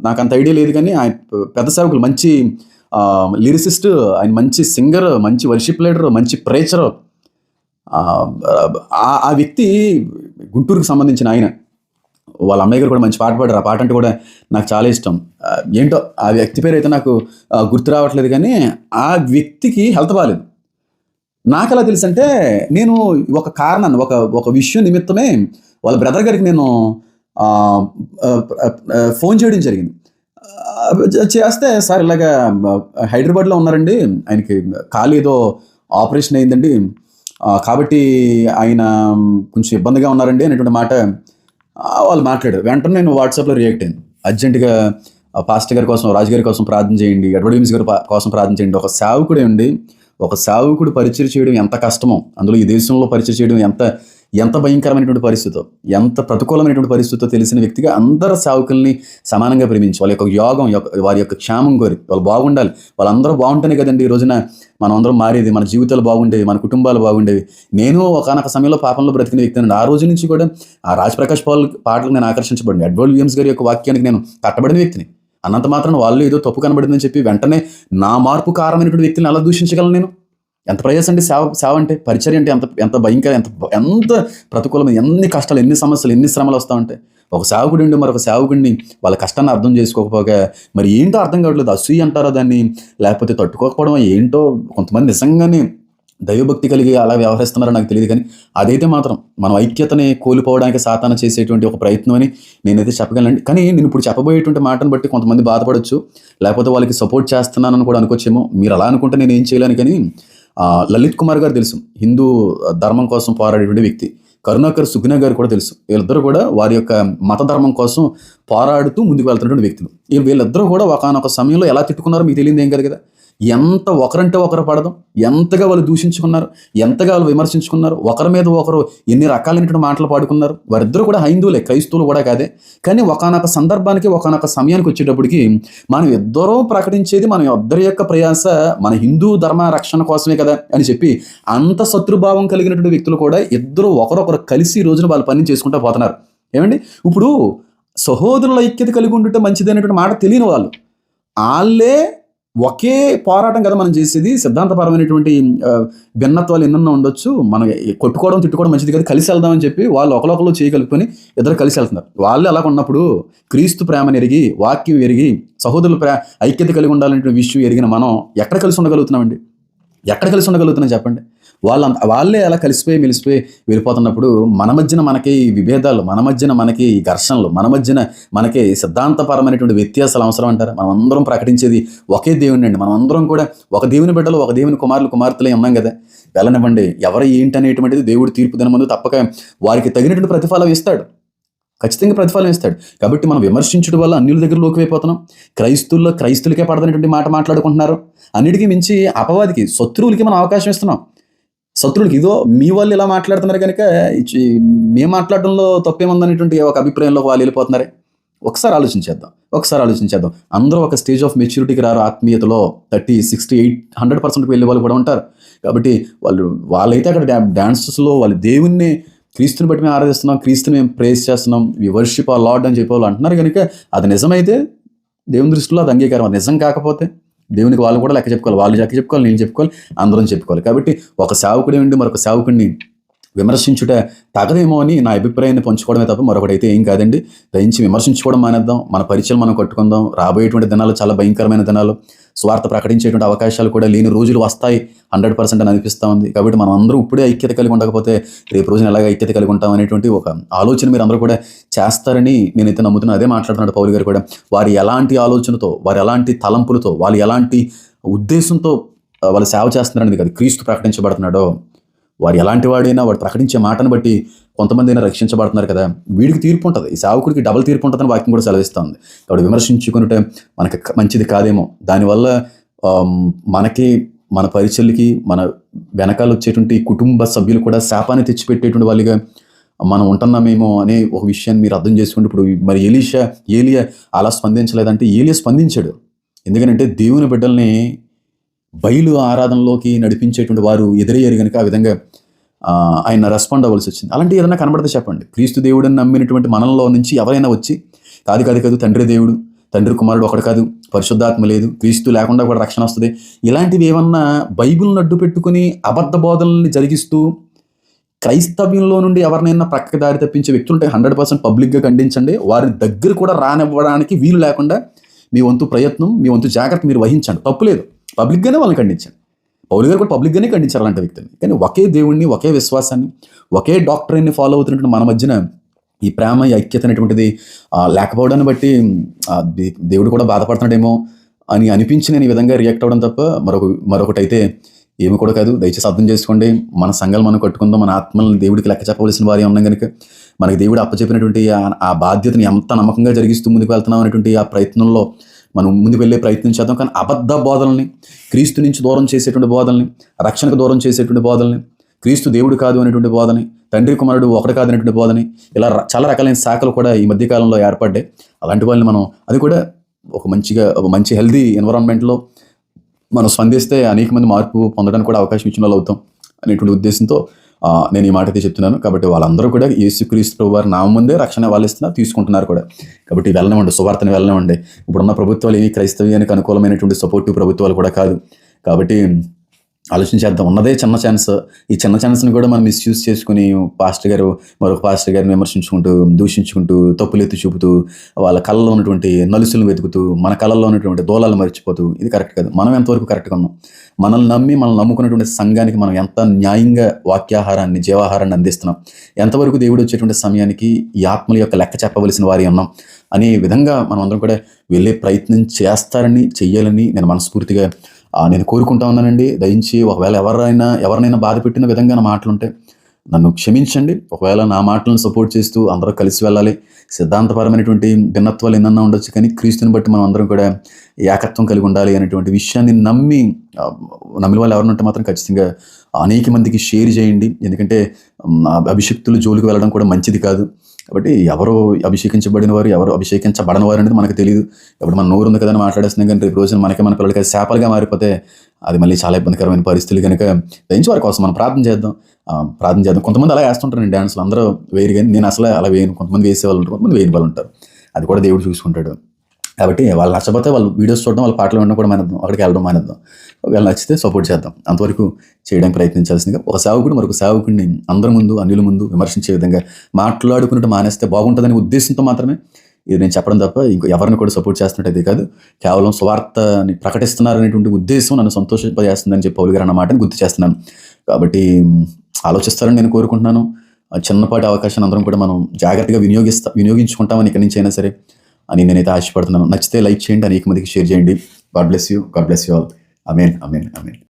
నాకు అంత ఐడియా లేదు, కానీ ఆయన పెద్ద సేవకులు, మంచి లిరిసిస్ట్, ఆయన మంచి సింగర్, మంచి వర్షిప్ లీడర్, మంచి ప్రేచర్. ఆ వ్యక్తి గుంటూరుకు సంబంధించిన ఆయన, వాళ్ళ అమ్మాయి గారు కూడా మంచి పాట పాడారు. ఆ పాట అంటే కూడా నాకు చాలా ఇష్టం. ఏంటో ఆ వ్యక్తి పేరు అయితే నాకు గుర్తు రావట్లేదు, కానీ ఆ వ్యక్తికి హెల్త్ బాగాలేదు. నాకు ఎలా తెలుసు అంటే, నేను ఒక కారణాన్ని, ఒక విషయం నిమిత్తమే వాళ్ళ బ్రదర్ గారికి నేను ఫోన్ చేయడం జరిగింది. చేస్తే, సార్ ఇలాగా హైదరాబాద్లో ఉన్నారండి, ఆయనకి కాలు ఏదో ఆపరేషన్ అయిందండి, కాబట్టి ఆయన కొంచెం ఇబ్బందిగా ఉన్నారండి అనేటువంటి మాట వాళ్ళు మాట్లాడారు. వెంటనే నేను వాట్సాప్లో రియాక్ట్ అయ్యాను. అర్జెంటుగా పాస్టర్ గారి కోసం, రాజు గారి కోసం ప్రార్థన చేయండి, ఎడ్వర్డ్ విలియమ్స్ గారి కోసం ప్రార్థన చేయండి. ఒక సేవకుడే ఉండి, ఒక సేవకుడు పరిచయం చేయడం ఎంత కష్టమో, అందులో ఈ దేశంలో పరిచయం చేయడం ఎంత భయంకరమైనటువంటి పరిస్థితో, ఎంత ప్రతికూలమైనటువంటి పరిస్థితితో తెలిసిన వ్యక్తిగా అందరు సేవకుల్ని సమానంగా ప్రేమించి, వాళ్ళ యొక్క యోగం, వారి యొక్క క్షేమం కోరి, వాళ్ళు బాగుండాలి, వాళ్ళందరూ బాగుంటేనే కదండి ఈ రోజున మనం అందరం మారేది, మన జీవితాలు బాగుండేవి, మన కుటుంబాలు బాగుండేవి. నేను ఒకనొక సమయంలో పాపంలో బ్రతికిన వ్యక్తిని. ఆ రోజు నుంచి కూడా ఆ రాజ్ ప్రకాష్ పాల్ పాటలకు నేను ఆకర్షించబడింది. ఎడ్వర్డ్ విలియమ్స్ గారి యొక్క వాక్యానికి నేను కట్టబడిన వ్యక్తిని. అన్నంత మాత్రం వాళ్ళు ఏదో తప్పు కనబడిందని చెప్పి వెంటనే నా మార్పు కారమైనటువంటి వ్యక్తిని అలా దూషించగలను నేను? ఎంత ప్రయాసం అండి సేవ సేవ అంటే, పరిచర్య అంటే ఎంత ఎంత భయంకర ఎంత ఎంత ప్రతికూలమైన ఎన్ని కష్టాలు, ఎన్ని సమస్యలు, ఎన్ని శ్రమలు వస్తూ ఉంటాయి. ఒక సేవకుడి ఉండి మరొక సేవకుడిని వాళ్ళ కష్టాన్ని అర్థం చేసుకోకపోగా మరి ఏంటో అర్థం కావట్లేదు. అసూయ అంటారో దాన్ని, లేకపోతే తట్టుకోకపోవడం ఏంటో. కొంతమంది నిజంగానే దైవభక్తి కలిగి అలా వ్యవహరిస్తున్నారో నాకు తెలియదు, కానీ అదైతే మాత్రం మనం ఐక్యతని కోల్పోవడానికి సాతాను చేసేటువంటి ఒక ప్రయత్నం అని నేనైతే చెప్పగలండి. కానీ నేను ఇప్పుడు చెప్పబోయేటువంటి మాటను బట్టి కొంతమంది బాధపడవచ్చు, లేకపోతే వాళ్ళకి సపోర్ట్ చేస్తున్నానని కూడా అనుకోవచ్చేమో. మీరు అలా అనుకుంటే నేను ఏం చేయలేను. కానీ లలిత్ కుమార్ గారు తెలుసు, హిందూ ధర్మం కోసం పోరాడేటువంటి వ్యక్తి. కరుణాకర్ సుగ్నా గారు కూడా తెలుసు. వీళ్ళిద్దరూ కూడా వారి యొక్క మత ధర్మం కోసం పోరాడుతూ ముందుకు వెళ్తున్నటువంటి వ్యక్తులు. వీళ్ళిద్దరూ కూడా ఒకానొక సమయంలో ఎలా తిట్టుకున్నారో మీకు తెలియదు ఏం కాదు కదా. ఎంత ఒకరంటే ఒకరు పడదాం, ఎంతగా వాళ్ళు దూషించుకున్నారు, ఎంతగా వాళ్ళు విమర్శించుకున్నారు, ఒకరి మీద ఒకరు ఎన్ని రకాలైనటువంటి మాటలు పాడుకున్నారు. వారిద్దరూ కూడా హైందువులే, క్రైస్తవులు కూడా కాదే. కానీ ఒకానొక సందర్భానికి ఒకానొక సమయానికి వచ్చేటప్పటికి మనం ఇద్దరూ ప్రకటించేది మన ఇద్దరి యొక్క ప్రయాస మన హిందూ ధర్మ రక్షణ కోసమే కదా అని చెప్పి అంత శత్రుభావం కలిగినటువంటి వ్యక్తులు కూడా ఇద్దరు ఒకరొకరు కలిసి ఈ రోజున వాళ్ళ పని చేసుకుంటూ పోతున్నారు. ఏమండి, ఇప్పుడు సహోదరుల ఐక్యత కలిగి ఉండుట మంచిది అనేటువంటి మాట తెలియని వాళ్ళే ఒకే పోరాటం కదా మనం చేసేది. సిద్ధాంతపరమైనటువంటి భిన్నత్వాలు ఎన్నెన్నో ఉండొచ్చు. మనం కొట్టుకోవడం తిట్టుకోవడం మంచిది కదా, కలిసి వెళ్దామని చెప్పి వాళ్ళు ఒకరొకరు చేయగలుగుకొని ఇద్దరు కలిసి వెళ్తున్నారు. వాళ్ళు అలా ఉన్నప్పుడు క్రీస్తు ప్రేమను ఎరిగి, వాక్యం ఎరిగి, సహోదరుల ఐక్యత కలిగి ఉండాలనే విషయం ఎరిగిన మనం ఎక్కడ కలిసి ఉండగలుగుతున్నామండి? ఎక్కడ కలిసి ఉండగలుగుతున్నాం చెప్పండి? వాళ్ళే అలా కలిసిపోయి మెలిసిపోయి వెళ్ళిపోతున్నప్పుడు మన మధ్యన మనకి విభేదాలు, మన మధ్యన మనకి ఘర్షణలు, మన మధ్యన మనకి సిద్ధాంతపరమైనటువంటి వ్యత్యాసాలు అవసరం అంటారా? మనం అందరం ప్రకటించేది ఒకే దేవుని అండి. మనం అందరం కూడా ఒక దేవుని బిడ్డలు, ఒక దేవుని కుమార్తెలే ఉన్నాం కదా. వెళ్ళనివ్వండి, ఎవరు ఏంటి అనేటువంటిది దేవుడు తీర్పు దిన ముందు తప్పక వారికి తగినటువంటి ప్రతిఫలం ఇస్తాడు, ఖచ్చితంగా ప్రతిఫలం ఇస్తాడు. కాబట్టి మనం విమర్శించడం వల్ల అన్యుల దగ్గర లోకివైపోతున్నాం. క్రైస్తులకే పడదనేటువంటి మాట మాట్లాడుకుంటున్నారు. అన్నిటికీ మించి అపవాదికి, శత్రువులకి మనం అవకాశం ఇస్తున్నాం. శత్రువులకి ఇదో మీ వాళ్ళు ఇలా మాట్లాడుతున్నారు కనుక మేము మాట్లాడడంలో తప్పేముందనేటువంటి ఒక అభిప్రాయంలో వాళ్ళు వెళ్ళిపోతున్నారే. ఒకసారి ఆలోచించేద్దాం. అందరూ ఒక స్టేజ్ ఆఫ్ మెచ్యూరిటీకి రారు. ఆత్మీయతలో 30, 60, 100% వెళ్ళే వాళ్ళు కూడా ఉంటారు. కాబట్టి వాళ్ళైతే అక్కడ డాన్సెస్లో వాళ్ళు దేవుణ్ణి, క్రీస్తుని బట్టి మేము ఆరాధిస్తున్నాం, క్రీస్తుని మేము ప్రేస్ చేస్తున్నాం, వి వర్షిప్ ఆ లార్డ్ అని చెప్పి వాళ్ళు అంటున్నారు కనుక అది నిజమైతే దేవుని దృష్టిలో అది అంగీకారం. నిజం కాకపోతే దేవునికి వాళ్ళు కూడా లెక్క చెప్పుకోవాలి. వాళ్ళు లెక్క చెప్పుకోవాలి, నేను చెప్పుకోవాలి, అందరం చెప్పుకోవాలి. కాబట్టి ఒక సేవకుడే ఉండి మరొక సేవకుడిని విమర్శించుట తగదేమో అని నా అభిప్రాయాన్ని పంచుకోవడమే తప్ప మరొకటి అయితే ఏం కాదండి. దయించి విమర్శించుకోవడం మానేద్దాం, మన పరిచయం మనం కట్టుకుందాం. రాబోయేటువంటి దినాలు చాలా భయంకరమైన దినాలు. స్వార్థ ప్రకటించేటువంటి అవకాశాలు కూడా లేని రోజులు వస్తాయి 100% అని అనిపిస్తూ ఉంది. కాబట్టి మనం అందరూ ఇప్పుడే ఐక్యత కలిగి ఉండకపోతే రేపు రోజున ఎలాగ ఐక్యత కలిగి ఉంటాం అనేటువంటి ఒక ఆలోచన మీరు అందరూ కూడా చేస్తారని నేనైతే నమ్ముతున్నాను. అదే మాట్లాడుతున్నాడు పౌలు గారు కూడా. వారు ఎలాంటి ఆలోచనతో, వారు ఎలాంటి తలంపులతో, వాళ్ళు ఎలాంటి ఉద్దేశంతో వాళ్ళు సేవ చేస్తున్నారనేది కాదు, క్రీస్తు ప్రకటించబడుతున్నాడో వారు ఎలాంటి వాడైనా వాడు ప్రకటించే మాటను బట్టి కొంతమంది అయినా రక్షించబడుతున్నారు కదా. వీడికి తీర్పు ఉంటుంది, ఈ సేవకుడికి డబల్ తీర్పు ఉంటుందని వాక్యం కూడా సెలవిస్తుంది. కాబట్టి విమర్శించుకుంటే మనకి మంచిది కాదేమో. దానివల్ల మనకి, మన పరిచయలకి, మన వెనకాల వచ్చేటువంటి కుటుంబ సభ్యులు కూడా శాపాన్ని తెచ్చిపెట్టేటువంటి వాళ్ళుగా మనం ఉంటున్నామేమో అనే ఒక విషయాన్ని మీరు అర్థం చేసుకుంటే, ఇప్పుడు మరి ఏలియా అలా స్పందించలేదంటే ఏలియా స్పందించాడు. ఎందుకంటే దేవుని బిడ్డల్ని బయలు ఆరాధనలోకి నడిపించేటువంటి వారు ఎదురయ్యారు కనుక ఆ విధంగా ఆయన రెస్పాండ్ అవ్వాల్సి వచ్చింది. అలాంటి ఏదైనా కనబడితే చెప్పండి. క్రీస్తు దేవుడిని నమ్మినటువంటి మనలో నుంచి ఎవరైనా వచ్చి కాదు తండ్రి దేవుడు, తండ్రి కుమారుడు ఒకడు కాదు, పరిశుద్ధాత్మ లేదు, క్రీస్తు లేకుండా కూడా రక్షణ వస్తుంది, ఇలాంటివి ఏమన్నా బైబిల్ని అడ్డు పెట్టుకుని అబద్ధ బోధనల్ని జరిగిస్తూ క్రైస్తవ్యంలో నుండి ఎవరినైనా ప్రక్కకి దారి తప్పించే వ్యక్తులుంటే 100% పబ్లిక్గా ఖండించండి. వారి దగ్గర కూడా రానివ్వడానికి వీలు లేకుండా మీ వంతు ప్రయత్నం, మీ వంతు జాగ్రత్త మీరు వహించండి. తప్పులేదు, పబ్లిక్గానే వాళ్ళని ఖండించండి. పౌలు గారు కూడా పబ్లిక్గానే ఖండించారు అలాంటి వ్యక్తుల్ని. కానీ ఒకే దేవుణ్ణి, ఒకే విశ్వాసాన్ని, ఒకే డాక్టరీని ఫాలో అవుతున్నటువంటి మన మధ్యన ఈ ప్రేమ, ఈ ఐక్యత అనేటువంటిది లేకపోవడాన్ని బట్టి దేవుడు కూడా బాధపడుతున్నాడేమో అని అనిపించి నేను ఈ విధంగా రియాక్ట్ అవ్వడం తప్ప మరొకటి అయితే ఏమి కూడా కాదు. దయచేసి అర్థం చేసుకోండి. మన సంఘాలు మనం కట్టుకుందాం. మన ఆత్మలను దేవుడికి లెక్క చెప్పవలసిన వారి ఉన్నాం కనుక మనకి దేవుడు అప్పచెప్పినటువంటి ఆ బాధ్యతని ఎంత నమ్మకంగా జరిగిస్తూ ముందుకు వెళ్తున్నాం అనేటువంటి ఆ ప్రయత్నంలో మనం ముందుకు వెళ్ళే ప్రయత్నం చేద్దాం. కానీ అబద్ధ బోధనల్ని, క్రీస్తు నుంచి దూరం చేసేటువంటి బోధనల్ని, రక్షణకు దూరం చేసేటువంటి బోధనల్ని, క్రీస్తు దేవుడు కాదు అనేటువంటి బోధని, తండ్రి కుమారుడు ఒకటి కాదు అనేటువంటి బోధని, ఇలా చాలా రకాలైన శాఖలు కూడా ఈ మధ్యకాలంలో ఏర్పడ్డాయి. అలాంటి వాళ్ళని మనం అది కూడా ఒక మంచి హెల్దీ ఎన్విరాన్మెంట్లో మనం స్పందిస్తే అనేక మంది మార్పు పొందడానికి కూడా అవకాశం ఇచ్చిన వాళ్ళు అవుతాం అనేటువంటి ఉద్దేశంతో నేను ఈ మాట అయితే చెప్తున్నాను. కాబట్టి వాళ్ళందరూ కూడా యేసుక్రీస్తు వారి నామం ముందే రక్షణ వాళ్ళు ఇస్తున్నారు, తీసుకుంటున్నారు కూడా. కాబట్టి వెళ్ళనివ్వండి, సువార్తని వెళ్ళనివ్వండి. ఇప్పుడున్న ప్రభుత్వాలు ఏవి క్రైస్తవ్యానికి అనుకూలమైనటువంటి సపోర్టివ్ ప్రభుత్వాలు కూడా కాదు. కాబట్టి ఆలోచించేద్దాం. ఉన్నదే చిన్న ఛాన్స్. ఈ చిన్న ఛాన్స్‌ని కూడా మనం మిస్‌యూజ్ చేసుకొని పాస్టర్ గారు మరొక పాస్టర్ గారిని విమర్శించుకుంటూ, దూషించుకుంటూ, తప్పులెత్తి చూపుతూ, వాళ్ళ కళ్ళలో ఉన్నటువంటి నలుసులను వెతుకుతూ, మన కళ్ళల్లో ఉన్నటువంటి దూలాలు మర్చిపోతూ ఇది కరెక్ట్ కాదు. మనం ఎంతవరకు కరెక్ట్‌గా ఉన్నాం? మనల్ని నమ్ముకున్నటువంటి సంఘానికి మనం ఎంత న్యాయంగా వాక్యాహారాన్ని, జీవాహారాన్ని అందిస్తున్నాం? ఎంతవరకు దేవుడు వచ్చేటువంటి సమయానికి ఈ ఆత్మల యొక్క లెక్క చెప్పవలసిన వారి ఉన్నాం? అనే విధంగా మనమందరం కూడా వెళ్ళే ప్రయత్నం చేస్తారని, చెయ్యాలని నేను మనస్ఫూర్తిగా నేను కోరుకుంటా ఉన్నానండి. దయించి ఒకవేళ ఎవరినైనా బాధ పెట్టిన విధంగా నా మాటలుంటే నన్ను క్షమించండి. ఒకవేళ నా మాటలను సపోర్ట్ చేస్తూ అందరూ కలిసి వెళ్ళాలి. సిద్ధాంతపరమైనటువంటి భిన్నత్వాలు ఎన్నన్నా ఉండొచ్చు, కానీ క్రీస్తుని బట్టి మనం అందరం కూడా ఏకత్వం కలిగి ఉండాలి అనేటువంటి విషయాన్ని నమ్మిన వాళ్ళు ఎవరైనా ఉంటే మాత్రం ఖచ్చితంగా అనేక మందికి షేర్ చేయండి. ఎందుకంటే అభిషిక్తులు జోలికి వెళ్ళడం కూడా మంచిది కాదు. కాబట్టి ఎవరు అభిషేకించబడిన వారు, ఎవరు అభిషేకించబడని వారు అనేది మనకు తెలియదు. ఇప్పుడు మన నోరు ఉంది కదా అని మాట్లాడేస్తున్నాం, కానీ రేపు రోజున మన పిల్లలకి అది శాపాలుగా మారిపోతే అది మళ్ళీ చాలా ఇబ్బందికరమైన పరిస్థితులు. కనుక దయించి వారి కోసం మనం ప్రార్థన చేద్దాం. కొంతమంది అలా వేస్తుంటారండి డాన్సులు, అందరూ వేయరు, కానీ నేను అసలు అలా వేయను. కొంతమంది వేసే వాళ్ళు ఉంటారు, కొంతమంది వేయని వాళ్ళు ఉంటారు. అది కూడా దేవుడు చూసుకుంటాడు. కాబట్టి వాళ్ళు నచ్చకపోతే వాళ్ళు వీడియోస్ చూడడం, వాళ్ళ పాటలు వినడం కూడా మానేద్దాం, అక్కడికి వెళ్ళడం మానేద్దాం. ఒకవేళ నచ్చితే సపోర్ట్ చేద్దాం. అంతవరకు చేయడానికి ప్రయత్నించాల్సిందిగా ఒక సేవకుడు మరొక సేవకుడిని అందరి ముందు, అన్యుల ముందు విమర్శించే విధంగా మాట్లాడుకున్నట్టు మానేస్తే బాగుంటుందనే ఉద్దేశంతో మాత్రమే ఇది నేను చెప్పడం తప్ప ఇంకో ఎవరిని కూడా సపోర్ట్ చేస్తున్నట్టయితే కాదు. కేవలం స్వార్థని ప్రకటిస్తున్నారనేటువంటి ఉద్దేశం నన్ను సంతోషింపజేస్తుందని చెప్పి పౌలు గారు అన్న మాటని గుర్తు చేస్తున్నాను. కాబట్టి ఆలోచిస్తారని నేను కోరుకుంటున్నాను. చిన్నపాటి అవకాశాన్ని అందరం కూడా మనం జాగ్రత్తగా వినియోగించుకుంటామని ఇక్కడి నుంచి అయినా సరే అని నేనైతే ఆశపడుతున్నాను. నచ్చితే లైక్ చేయండి, అనేక మందికి షేర్ చేయండి. God bless you all. Amen.